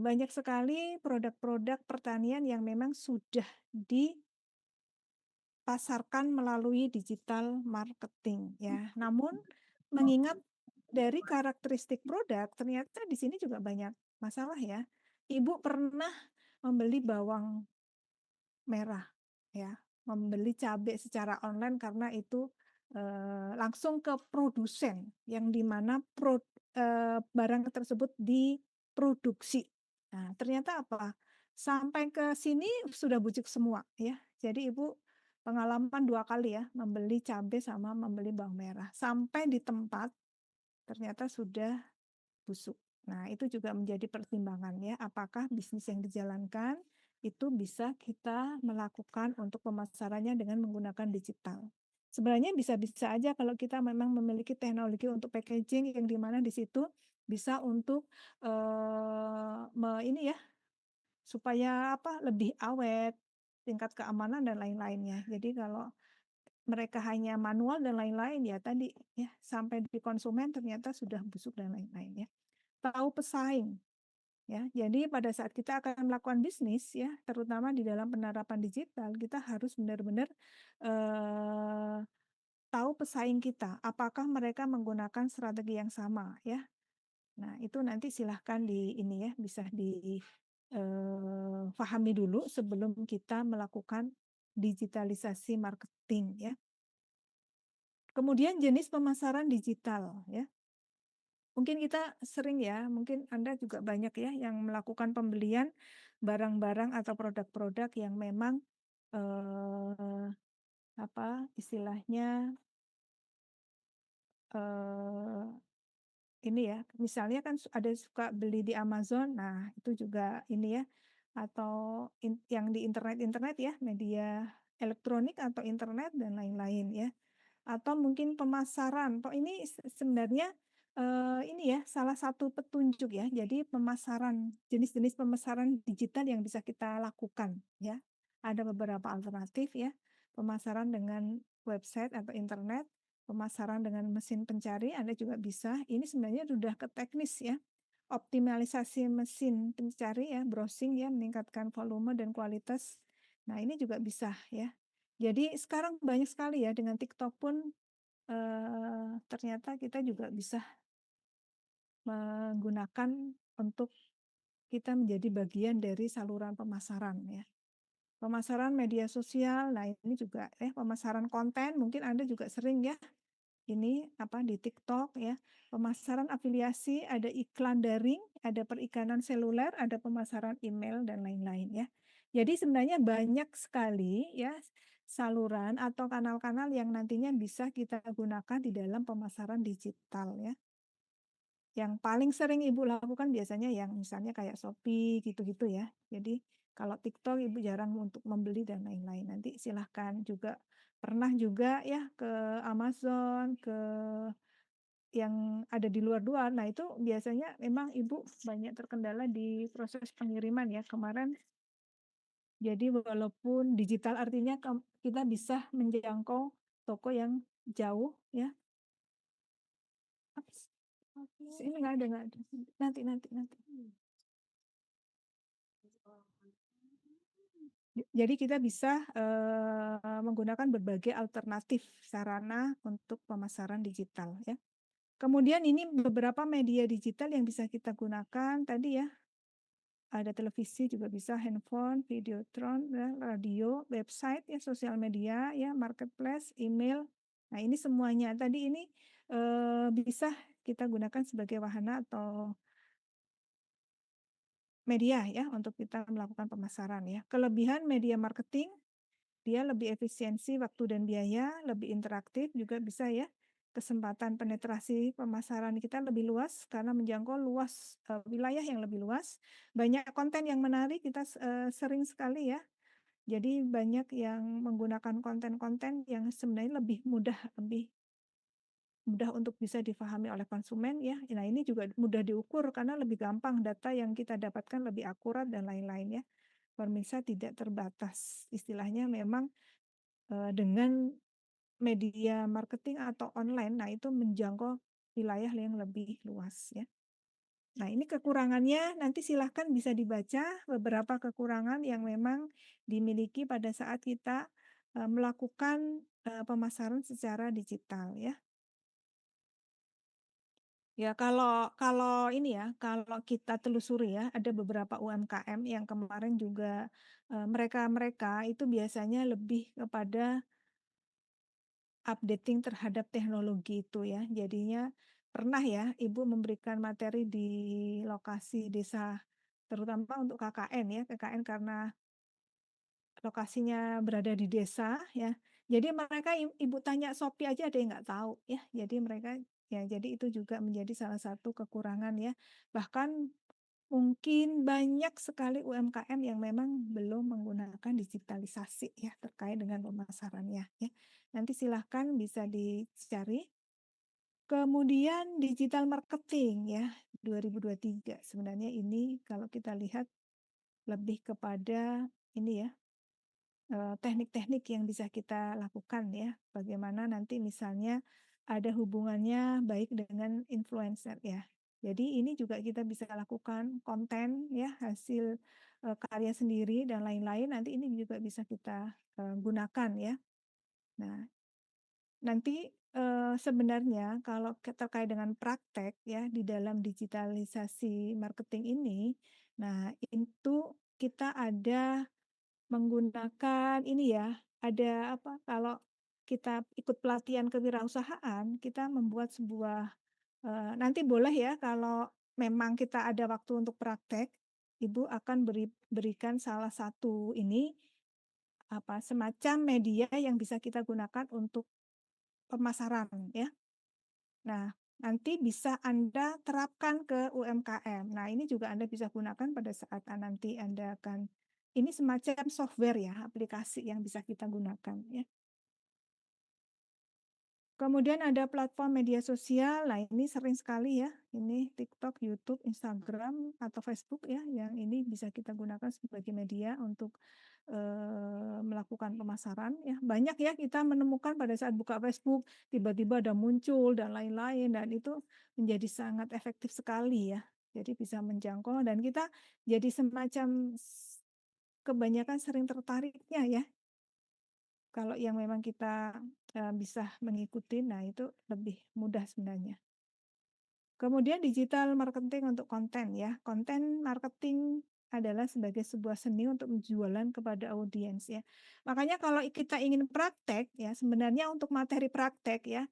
banyak sekali produk-produk pertanian yang memang sudah dipasarkan melalui digital marketing ya. Namun mengingat dari karakteristik produk ternyata di sini juga banyak masalah ya. Ibu pernah membeli bawang merah ya, membeli cabai secara online karena itu langsung ke produsen yang di mana barang tersebut diproduksi. Nah, ternyata apa? Sampai ke sini sudah bujuk semua ya. Jadi Ibu pengalaman 2 kali ya, membeli cabai sama membeli bawang merah. Sampai di tempat ternyata sudah busuk. Nah, itu juga menjadi pertimbangan ya, apakah bisnis yang dijalankan itu bisa kita melakukan untuk pemasarannya dengan menggunakan digital. Sebenarnya bisa-bisa aja kalau kita memang memiliki teknologi untuk packaging yang di mana di situ bisa untuk ini ya, supaya lebih awet, tingkat keamanan dan lain-lainnya. Jadi kalau mereka hanya manual dan lain-lain ya tadi ya sampai di konsumen ternyata sudah busuk dan lain-lain ya. Tahu pesaing ya. Jadi pada saat kita akan melakukan bisnis ya, terutama di dalam penerapan digital, kita harus benar-benar eh, tahu pesaing kita. Apakah mereka menggunakan strategi yang sama ya. Nah, itu nanti silahkan di ini ya, bisa difahami dulu sebelum kita melakukan digitalisasi marketing ya. Kemudian jenis pemasaran digital ya. Mungkin kita sering ya, mungkin Anda juga banyak ya yang melakukan pembelian barang-barang atau produk-produk yang memang istilahnya eh, ini ya, misalnya kan ada suka beli di Amazon, nah itu juga ini ya, atau yang di internet ya, media elektronik atau internet dan lain-lain ya. Atau mungkin pemasaran. Ini sebenarnya ini ya salah satu petunjuk ya. Jadi pemasaran, jenis-jenis pemasaran digital yang bisa kita lakukan ya. Ada beberapa alternatif ya. Pemasaran dengan website atau internet, pemasaran dengan mesin pencari Anda juga bisa. Ini sebenarnya sudah ke teknis ya. Optimalisasi mesin pencari ya, browsing ya, meningkatkan volume dan kualitas. Nah, ini juga bisa ya. Jadi sekarang banyak sekali ya dengan TikTok pun ternyata kita juga bisa menggunakan untuk kita menjadi bagian dari saluran pemasaran ya. Pemasaran media sosial, nah ini juga pemasaran konten, mungkin Anda juga sering ya, ini di TikTok ya, pemasaran afiliasi, ada iklan daring, ada perikanan seluler, ada pemasaran email dan lain-lain ya. Jadi sebenarnya banyak sekali ya saluran atau kanal-kanal yang nantinya bisa kita gunakan di dalam pemasaran digital ya. Yang paling sering Ibu lakukan biasanya yang misalnya kayak Shopee gitu-gitu ya. Jadi kalau TikTok Ibu jarang untuk membeli dan lain-lain. Nanti silahkan juga pernah juga ya ke Amazon, ke yang ada di luar-luar. Nah itu biasanya memang Ibu banyak terkendala di proses pengiriman ya. Kemarin jadi walaupun digital artinya kita bisa menjangkau toko yang jauh ya. Ini nggak ada. Nanti. Jadi kita bisa menggunakan berbagai alternatif sarana untuk pemasaran digital ya. Kemudian ini beberapa media digital yang bisa kita gunakan tadi ya. Ada televisi juga bisa, handphone, videotron, ya, radio, website ya, sosial media ya, marketplace, email. Nah ini semuanya tadi ini bisa kita gunakan sebagai wahana atau media ya untuk kita melakukan pemasaran ya. Kelebihan media marketing, dia lebih efisiensi waktu dan biaya, lebih interaktif juga bisa ya. Kesempatan penetrasi pemasaran kita lebih luas karena menjangkau luas wilayah yang lebih luas. Banyak konten yang menarik kita sering sekali ya. Jadi banyak yang menggunakan konten-konten yang sebenarnya lebih mudah untuk bisa difahami oleh konsumen ya. Nah, ini juga mudah diukur karena lebih gampang data yang kita dapatkan lebih akurat dan lain-lain ya. Pemirsa tidak terbatas. Istilahnya memang dengan media marketing atau online, nah itu menjangkau wilayah yang lebih luas ya. Nah, ini kekurangannya nanti silahkan bisa dibaca beberapa kekurangan yang memang dimiliki pada saat kita melakukan pemasaran secara digital ya. Ya, kalau ini ya, kalau kita telusuri ya, ada beberapa UMKM yang kemarin juga mereka itu biasanya lebih kepada updating terhadap teknologi itu ya. Jadinya pernah ya Ibu memberikan materi di lokasi desa, terutama untuk KKN ya, KKN karena lokasinya berada di desa ya. Jadi mereka Ibu tanya Shopee aja ada yang nggak tahu ya. Jadi mereka ya jadi itu juga menjadi salah satu kekurangan ya. Bahkan mungkin banyak sekali UMKM yang memang belum menggunakan digitalisasi ya terkait dengan pemasarannya ya. Nanti silahkan bisa dicari. Kemudian digital marketing ya 2023 sebenarnya ini kalau kita lihat lebih kepada ini ya teknik-teknik yang bisa kita lakukan ya. Bagaimana nanti misalnya ada hubungannya baik dengan influencer ya. Jadi ini juga kita bisa lakukan konten ya, hasil karya sendiri dan lain-lain. Nanti ini juga bisa kita gunakan ya. Nah, nanti sebenarnya kalau terkait dengan praktek ya di dalam digitalisasi marketing ini, nah itu kita ada menggunakan ini ya, ada kalau kita ikut pelatihan kewirausahaan, kita membuat sebuah nanti boleh ya kalau memang kita ada waktu untuk praktek, Ibu akan berikan salah satu ini, semacam media yang bisa kita gunakan untuk pemasaran ya. Nah, nanti bisa Anda terapkan ke UMKM. Nah, ini juga Anda bisa gunakan pada saat nanti Anda akan ini semacam software ya, aplikasi yang bisa kita gunakan ya. Kemudian ada platform media sosial. Nah, ini sering sekali ya. Ini TikTok, YouTube, Instagram atau Facebook ya, yang ini bisa kita gunakan sebagai media untuk melakukan pemasaran ya. Banyak ya kita menemukan pada saat buka Facebook tiba-tiba ada muncul dan lain-lain dan itu menjadi sangat efektif sekali ya. Jadi bisa menjangkau dan kita jadi semacam kebanyakan sering tertariknya ya. Kalau yang memang kita bisa mengikuti, nah itu lebih mudah sebenarnya. Kemudian digital marketing untuk konten ya. Konten marketing adalah sebagai sebuah seni untuk penjualan kepada audiens ya. Makanya kalau kita ingin praktek ya, sebenarnya untuk materi praktek ya,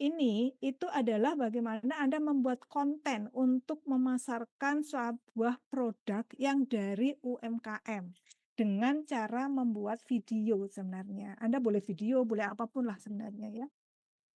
itu adalah bagaimana Anda membuat konten untuk memasarkan sebuah produk yang dari UMKM dengan cara membuat video sebenarnya. Anda boleh video, boleh apapun lah sebenarnya ya.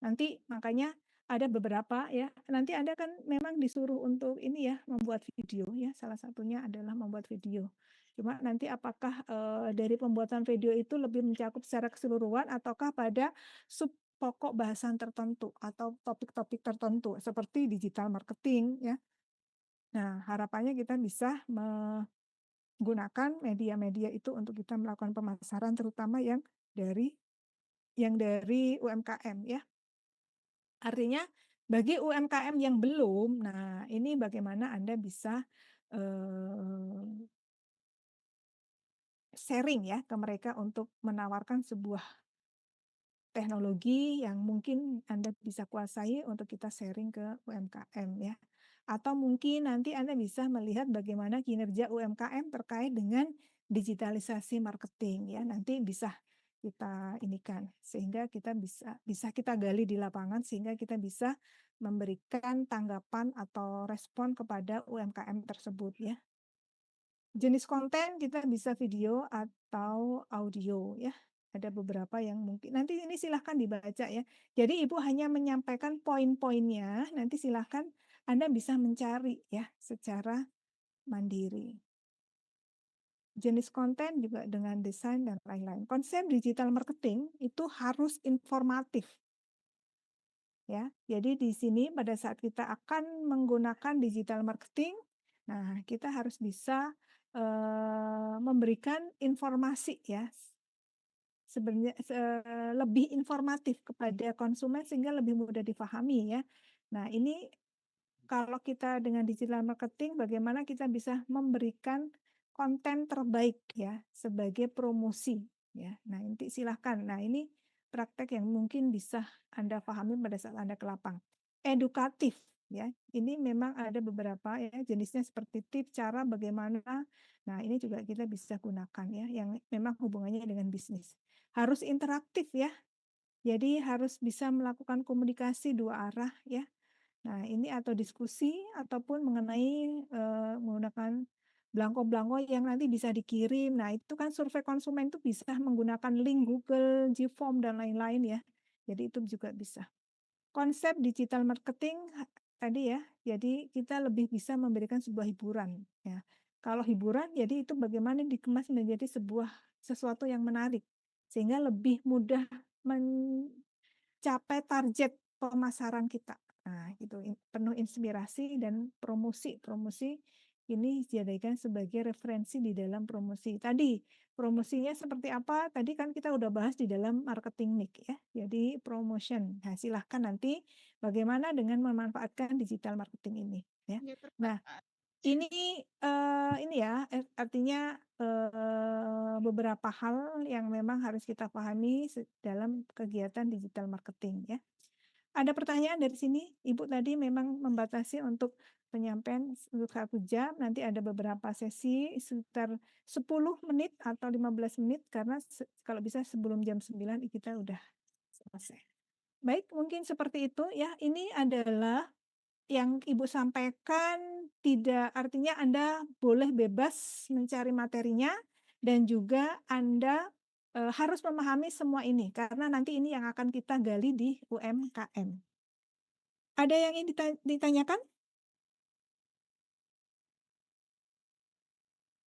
Nanti makanya ada beberapa ya, nanti Anda kan memang disuruh untuk ini ya, membuat video ya, salah satunya adalah membuat video. Cuma nanti apakah, dari pembuatan video itu lebih mencakup secara keseluruhan ataukah pada sub pokok bahasan tertentu atau topik-topik tertentu seperti digital marketing ya. Nah, harapannya kita bisa menggunakan media-media itu untuk kita melakukan pemasaran terutama yang dari UMKM ya. Artinya bagi UMKM yang belum, nah ini bagaimana Anda bisa sharing ya ke mereka untuk menawarkan sebuah teknologi yang mungkin Anda bisa kuasai untuk kita sharing ke UMKM ya. Atau mungkin nanti Anda bisa melihat bagaimana kinerja UMKM terkait dengan digitalisasi marketing ya. Nanti bisa kita inikan sehingga kita bisa kita gali di lapangan sehingga kita bisa memberikan tanggapan atau respon kepada UMKM tersebut ya. Jenis konten kita bisa video atau audio ya. Ada beberapa yang mungkin nanti ini silahkan dibaca ya. Jadi Ibu hanya menyampaikan poin-poinnya, nanti silahkan Anda bisa mencari ya secara mandiri. Jenis konten juga dengan desain dan lain-lain. Konsep digital marketing itu harus informatif. Ya, jadi di sini pada saat kita akan menggunakan digital marketing, nah kita harus bisa memberikan informasi ya, sebenarnya lebih informatif kepada konsumen sehingga lebih mudah difahami ya. Nah ini kalau kita dengan digital marketing bagaimana kita bisa memberikan konten terbaik ya sebagai promosi ya. Nah, nanti silahkan. Nah, ini praktek yang mungkin bisa Anda pahami pada saat Anda ke lapang. Edukatif ya. Ini memang ada beberapa ya jenisnya seperti tips cara bagaimana. Nah, ini juga kita bisa gunakan ya yang memang hubungannya dengan bisnis. Harus interaktif ya. Jadi harus bisa melakukan komunikasi dua arah ya. Nah, ini atau diskusi ataupun mengenai menggunakan belangko-belangko yang nanti bisa dikirim. Nah, itu kan survei konsumen itu bisa menggunakan link Google, Gform dan lain-lain ya. Jadi itu juga bisa. Konsep digital marketing tadi ya. Jadi kita lebih bisa memberikan sebuah hiburan ya. Kalau hiburan jadi itu bagaimana dikemas menjadi sesuatu yang menarik sehingga lebih mudah mencapai target pemasaran kita. Nah, gitu penuh inspirasi dan promosi. Promosi ini dijadikan sebagai referensi di dalam promosi. Tadi promosinya seperti apa? Tadi kan kita udah bahas di dalam marketing mix ya. Jadi promotion. Nah, silahkan nanti bagaimana dengan memanfaatkan digital marketing ini ya. Nah, ini ya artinya beberapa hal yang memang harus kita pahami dalam kegiatan digital marketing ya. Ada pertanyaan dari sini? Ibu tadi memang membatasi untuk penyampaian untuk 1 jam, nanti ada beberapa sesi sekitar 10 menit atau 15 menit karena kalau bisa sebelum jam 9 kita udah selesai. Baik, mungkin seperti itu ya. Ini adalah yang Ibu sampaikan tidak artinya Anda boleh bebas mencari materinya dan juga Anda harus memahami semua ini karena nanti ini yang akan kita gali di UMKM. Ada yang ingin ditanyakan?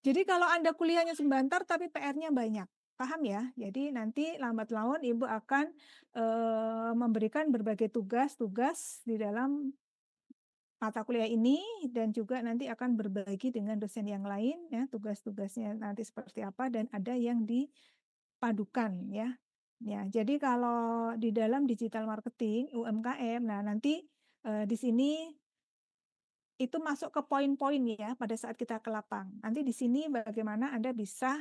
Jadi kalau Anda kuliahnya sebentar tapi PR-nya banyak, paham ya? Jadi nanti lambat laun Ibu akan memberikan berbagai tugas-tugas di dalam mata kuliah ini dan juga nanti akan berbagi dengan dosen yang lain ya, tugas-tugasnya nanti seperti apa dan ada yang dipadukan ya. Ya, jadi kalau di dalam digital marketing UMKM, nah nanti di sini itu masuk ke poin-poin ya pada saat kita ke lapang. Nanti di sini bagaimana Anda bisa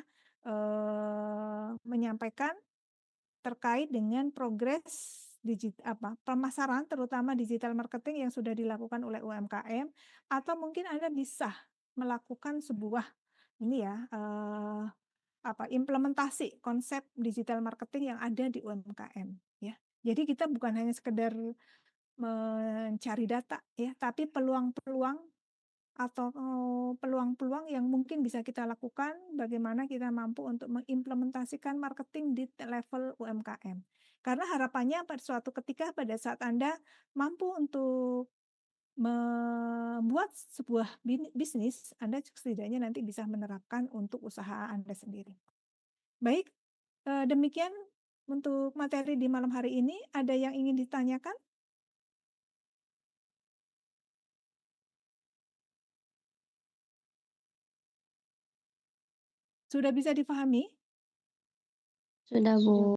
menyampaikan terkait dengan progres pemasaran terutama digital marketing yang sudah dilakukan oleh UMKM, atau mungkin Anda bisa melakukan sebuah ini ya, implementasi konsep digital marketing yang ada di UMKM ya. Jadi kita bukan hanya sekedar mencari data ya, tapi peluang-peluang atau, peluang-peluang yang mungkin bisa kita lakukan, bagaimana kita mampu untuk mengimplementasikan marketing di level UMKM. Karena harapannya pada suatu ketika pada saat Anda mampu untuk membuat sebuah bisnis, Anda setidaknya nanti bisa menerapkan untuk usaha Anda sendiri. Baik, demikian untuk materi di malam hari ini, ada yang ingin ditanyakan? Sudah bisa dipahami? Sudah, Bu.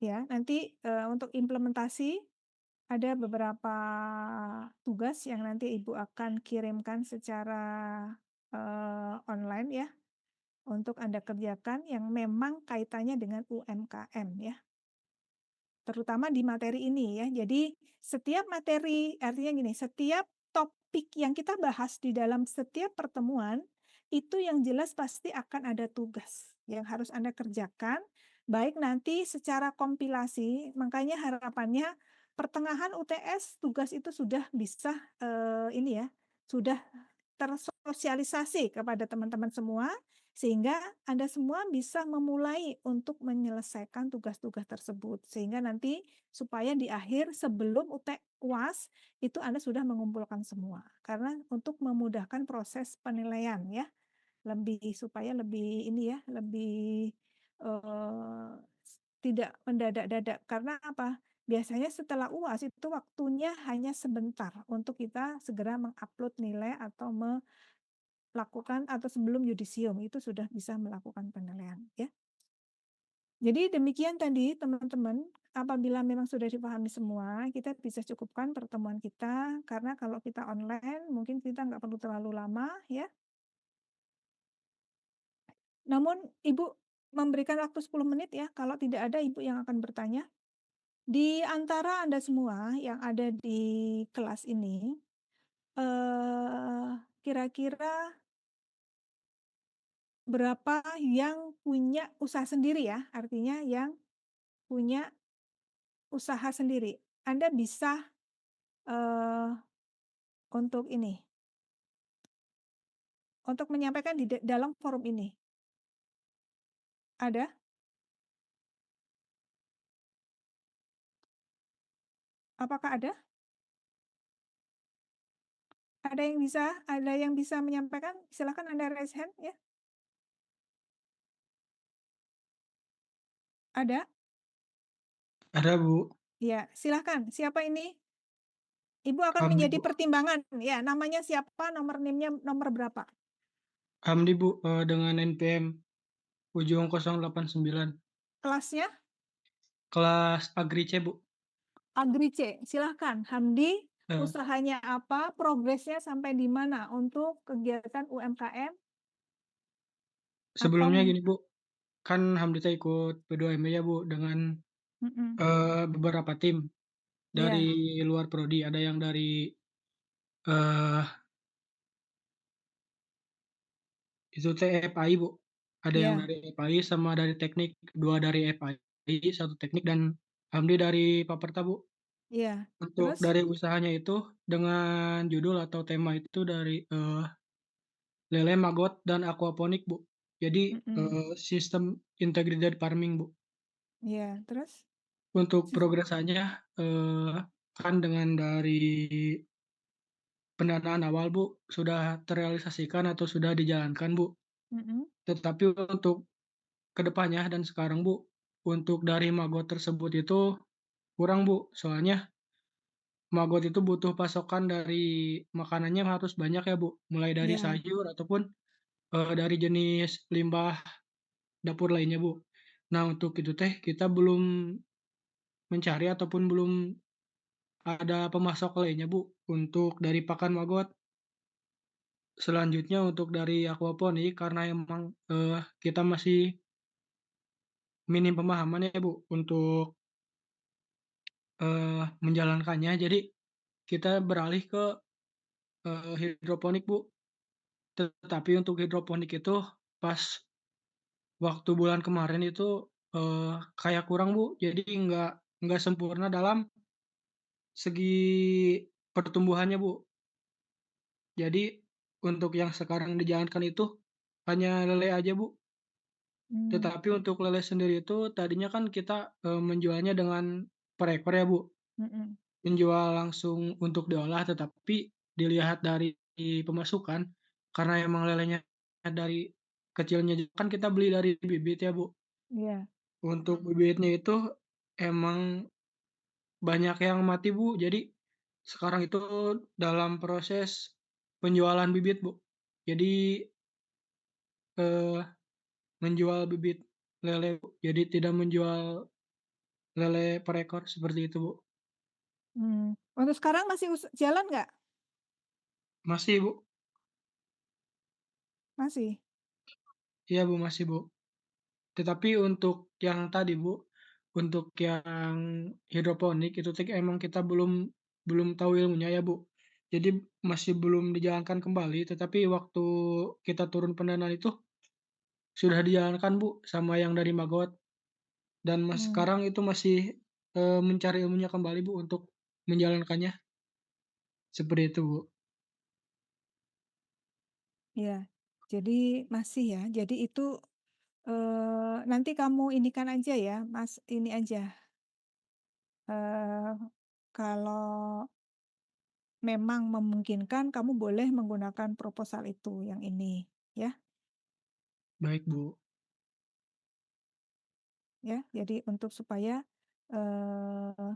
Ya, nanti, untuk implementasi ada beberapa tugas yang nanti Ibu akan kirimkan secara, online ya, untuk Anda kerjakan yang memang kaitannya dengan UMKM ya. Terutama di materi ini ya. Jadi setiap materi artinya gini, setiap topik yang kita bahas di dalam setiap pertemuan, itu yang jelas pasti akan ada tugas yang harus Anda kerjakan, baik nanti secara kompilasi, makanya harapannya pertengahan UTS tugas itu sudah bisa, ini ya, sudah tersosialisasi kepada teman-teman semua, sehingga Anda semua bisa memulai untuk menyelesaikan tugas-tugas tersebut. Sehingga nanti supaya di akhir sebelum UAS itu Anda sudah mengumpulkan semua. Karena untuk memudahkan proses penilaian ya, supaya lebih ini ya, lebih tidak mendadak-dadak. Karena apa? Biasanya setelah UAS itu waktunya hanya sebentar untuk kita segera mengupload nilai atau lakukan atau sebelum yudisium itu sudah bisa melakukan penilaian ya. Jadi demikian tadi teman-teman, apabila memang sudah dipahami semua, kita bisa cukupkan pertemuan kita karena kalau kita online mungkin kita nggak perlu terlalu lama ya. Namun Ibu memberikan waktu 10 menit ya, kalau tidak ada Ibu yang akan bertanya. Di antara Anda semua yang ada di kelas ini, kira-kira berapa yang punya usaha sendiri ya, artinya yang punya usaha sendiri. Anda bisa, eee, untuk ini, untuk menyampaikan di dalam forum ini. Ada? Apakah ada? Ada yang bisa menyampaikan? Silakan Anda raise hand ya. Ada? Ada, Bu. Ya, silakan. Siapa ini? Ibu akan Hamdi, menjadi Bu. pertimbangan. Ya, namanya siapa, nomor NIM-nya nomor berapa? Hamdi, Bu, dengan NPM ujung 089. Kelasnya? Kelas Agri C, Bu. Agri C. Silahkan, Hamdi, Eh, usahanya apa, progresnya sampai di mana untuk kegiatan UMKM? Sebelumnya Atau gini, Bu, kan Hamdi teh ikut P2M ya, Bu, dengan beberapa tim ya, dari luar prodi. Ada yang dari eh itu teh FAI, Bu. Ada yang ya, dari FAI sama dari teknik, dua dari FAI, satu teknik dan Hamdi dari Paperta, Bu. ya. Untuk Terus? dari usahanya itu dengan judul atau tema itu dari lele, maggot, dan aquaponik, Bu. Jadi, sistem integrated farming, Bu. Ya, terus? Untuk Sis progresannya, kan dengan dari pendanaan awal, Bu, sudah terrealisasikan atau sudah dijalankan, Bu. mhm, Tetapi untuk kedepannya dan sekarang, Bu, untuk dari maggot tersebut itu kurang, Bu. Soalnya maggot itu butuh pasokan dari makanannya harus banyak ya, Bu. Mulai dari ya, sayur ataupun, dari jenis limbah dapur lainnya, Bu. Nah, untuk itu teh kita belum mencari ataupun belum ada pemasok lainnya, Bu, untuk dari pakan maggot. Selanjutnya untuk dari aquaponik karena emang, kita masih minim pemahaman ya, Bu, untuk menjalankannya. Jadi kita beralih ke, hidroponik, Bu. Tetapi untuk hidroponik itu pas waktu bulan kemarin itu, kayak kurang, Bu. Jadi nggak sempurna dalam segi pertumbuhannya, Bu. Jadi untuk yang sekarang dijalankan itu hanya lele aja, Bu. Mmm, Tetapi untuk lele sendiri itu tadinya kan kita, menjualnya dengan per ekor ya, Bu. mhm, Menjual langsung untuk diolah, tetapi dilihat dari pemasukan, karena emang lelenya dari kecilnya kan kita beli dari bibit ya, Bu. iya, Untuk bibitnya itu emang banyak yang mati, Bu. Jadi sekarang itu dalam proses penjualan bibit, Bu. Jadi, eee, menjual bibit lele, Bu. Jadi tidak menjual lele per ekor seperti itu, Bu. untuk sekarang masih jalan nggak? Masih, Bu. Masih? Iya, Bu, masih, Bu. Tetapi untuk yang tadi, Bu, untuk yang hidroponik itu emang kita belum belum tahu ilmunya ya, Bu. Jadi masih belum dijalankan kembali, tetapi waktu kita turun pendanaan itu sudah dijalankan, Bu, sama yang dari Magot dan Mmm, sekarang itu masih, mencari ilmunya kembali, Bu, untuk menjalankannya, seperti itu, Bu. iya. Jadi masih ya, jadi itu, nanti kamu inikan aja ya, Mas, ini aja, eee, kalau memang memungkinkan kamu boleh menggunakan proposal itu yang ini, ya Baik, Bu. ya. Jadi untuk supaya, eee,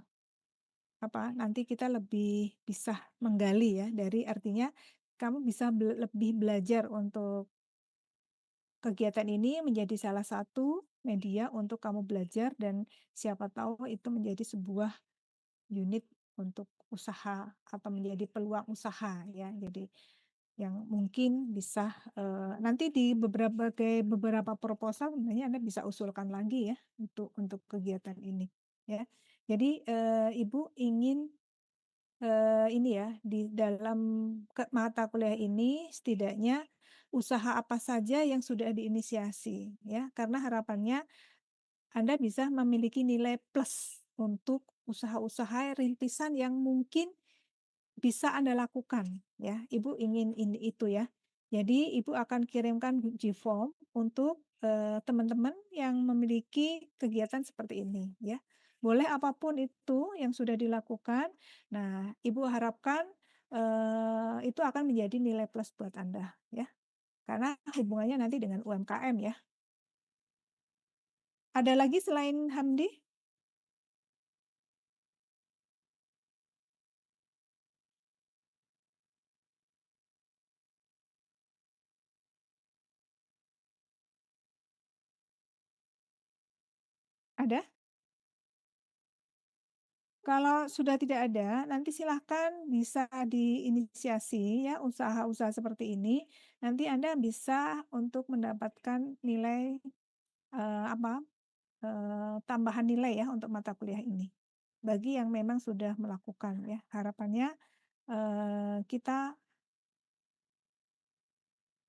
nanti kita lebih bisa menggali ya dari artinya kamu bisa lebih belajar untuk kegiatan ini menjadi salah satu media untuk kamu belajar dan siapa tahu itu menjadi sebuah unit untuk usaha atau menjadi peluang usaha ya. Jadi yang mungkin bisa, nanti di beberapa proposal sebenarnya Anda bisa usulkan lagi ya untuk kegiatan ini, ya. Jadi, Ibu ingin, ini ya, di dalam mata kuliah ini setidaknya usaha apa saja yang sudah diinisiasi ya, karena harapannya Anda bisa memiliki nilai plus untuk usaha-usaha rintisan yang mungkin bisa Anda lakukan ya, Ibu ingin ini itu ya. Jadi Ibu akan kirimkan Gform untuk, teman-teman yang memiliki kegiatan seperti ini ya. Boleh apapun itu yang sudah dilakukan. Nah, Ibu harapkan, itu akan menjadi nilai plus buat Anda ya, karena hubungannya nanti dengan UMKM ya. Ada lagi selain Hamdi? Ada? Kalau sudah tidak ada, nanti silahkan bisa diinisiasi ya usaha-usaha seperti ini. Nanti Anda bisa untuk mendapatkan nilai, apa, tambahan nilai ya untuk mata kuliah ini. Bagi yang memang sudah melakukan ya. Harapannya, kita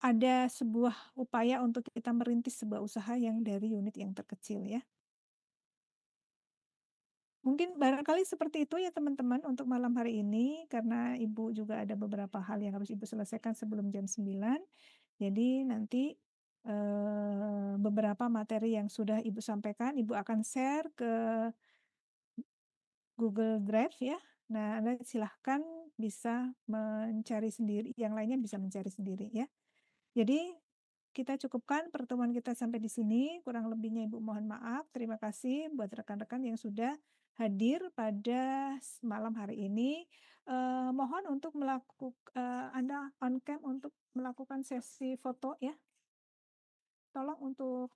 ada sebuah upaya untuk kita merintis sebuah usaha yang dari unit yang terkecil ya. Mungkin barangkali seperti itu ya teman-teman untuk malam hari ini, karena Ibu juga ada beberapa hal yang harus Ibu selesaikan sebelum jam 9. Jadi nanti, beberapa materi yang sudah Ibu sampaikan, Ibu akan share ke Google Drive ya. Nah, Anda silahkan bisa mencari sendiri, yang lainnya bisa mencari sendiri ya. Jadi kita cukupkan pertemuan kita sampai di sini, kurang lebihnya Ibu mohon maaf. Terima kasih buat rekan-rekan yang sudah hadir pada malam hari ini. Mohon untuk Anda on cam untuk melakukan sesi foto ya. Tolong untuk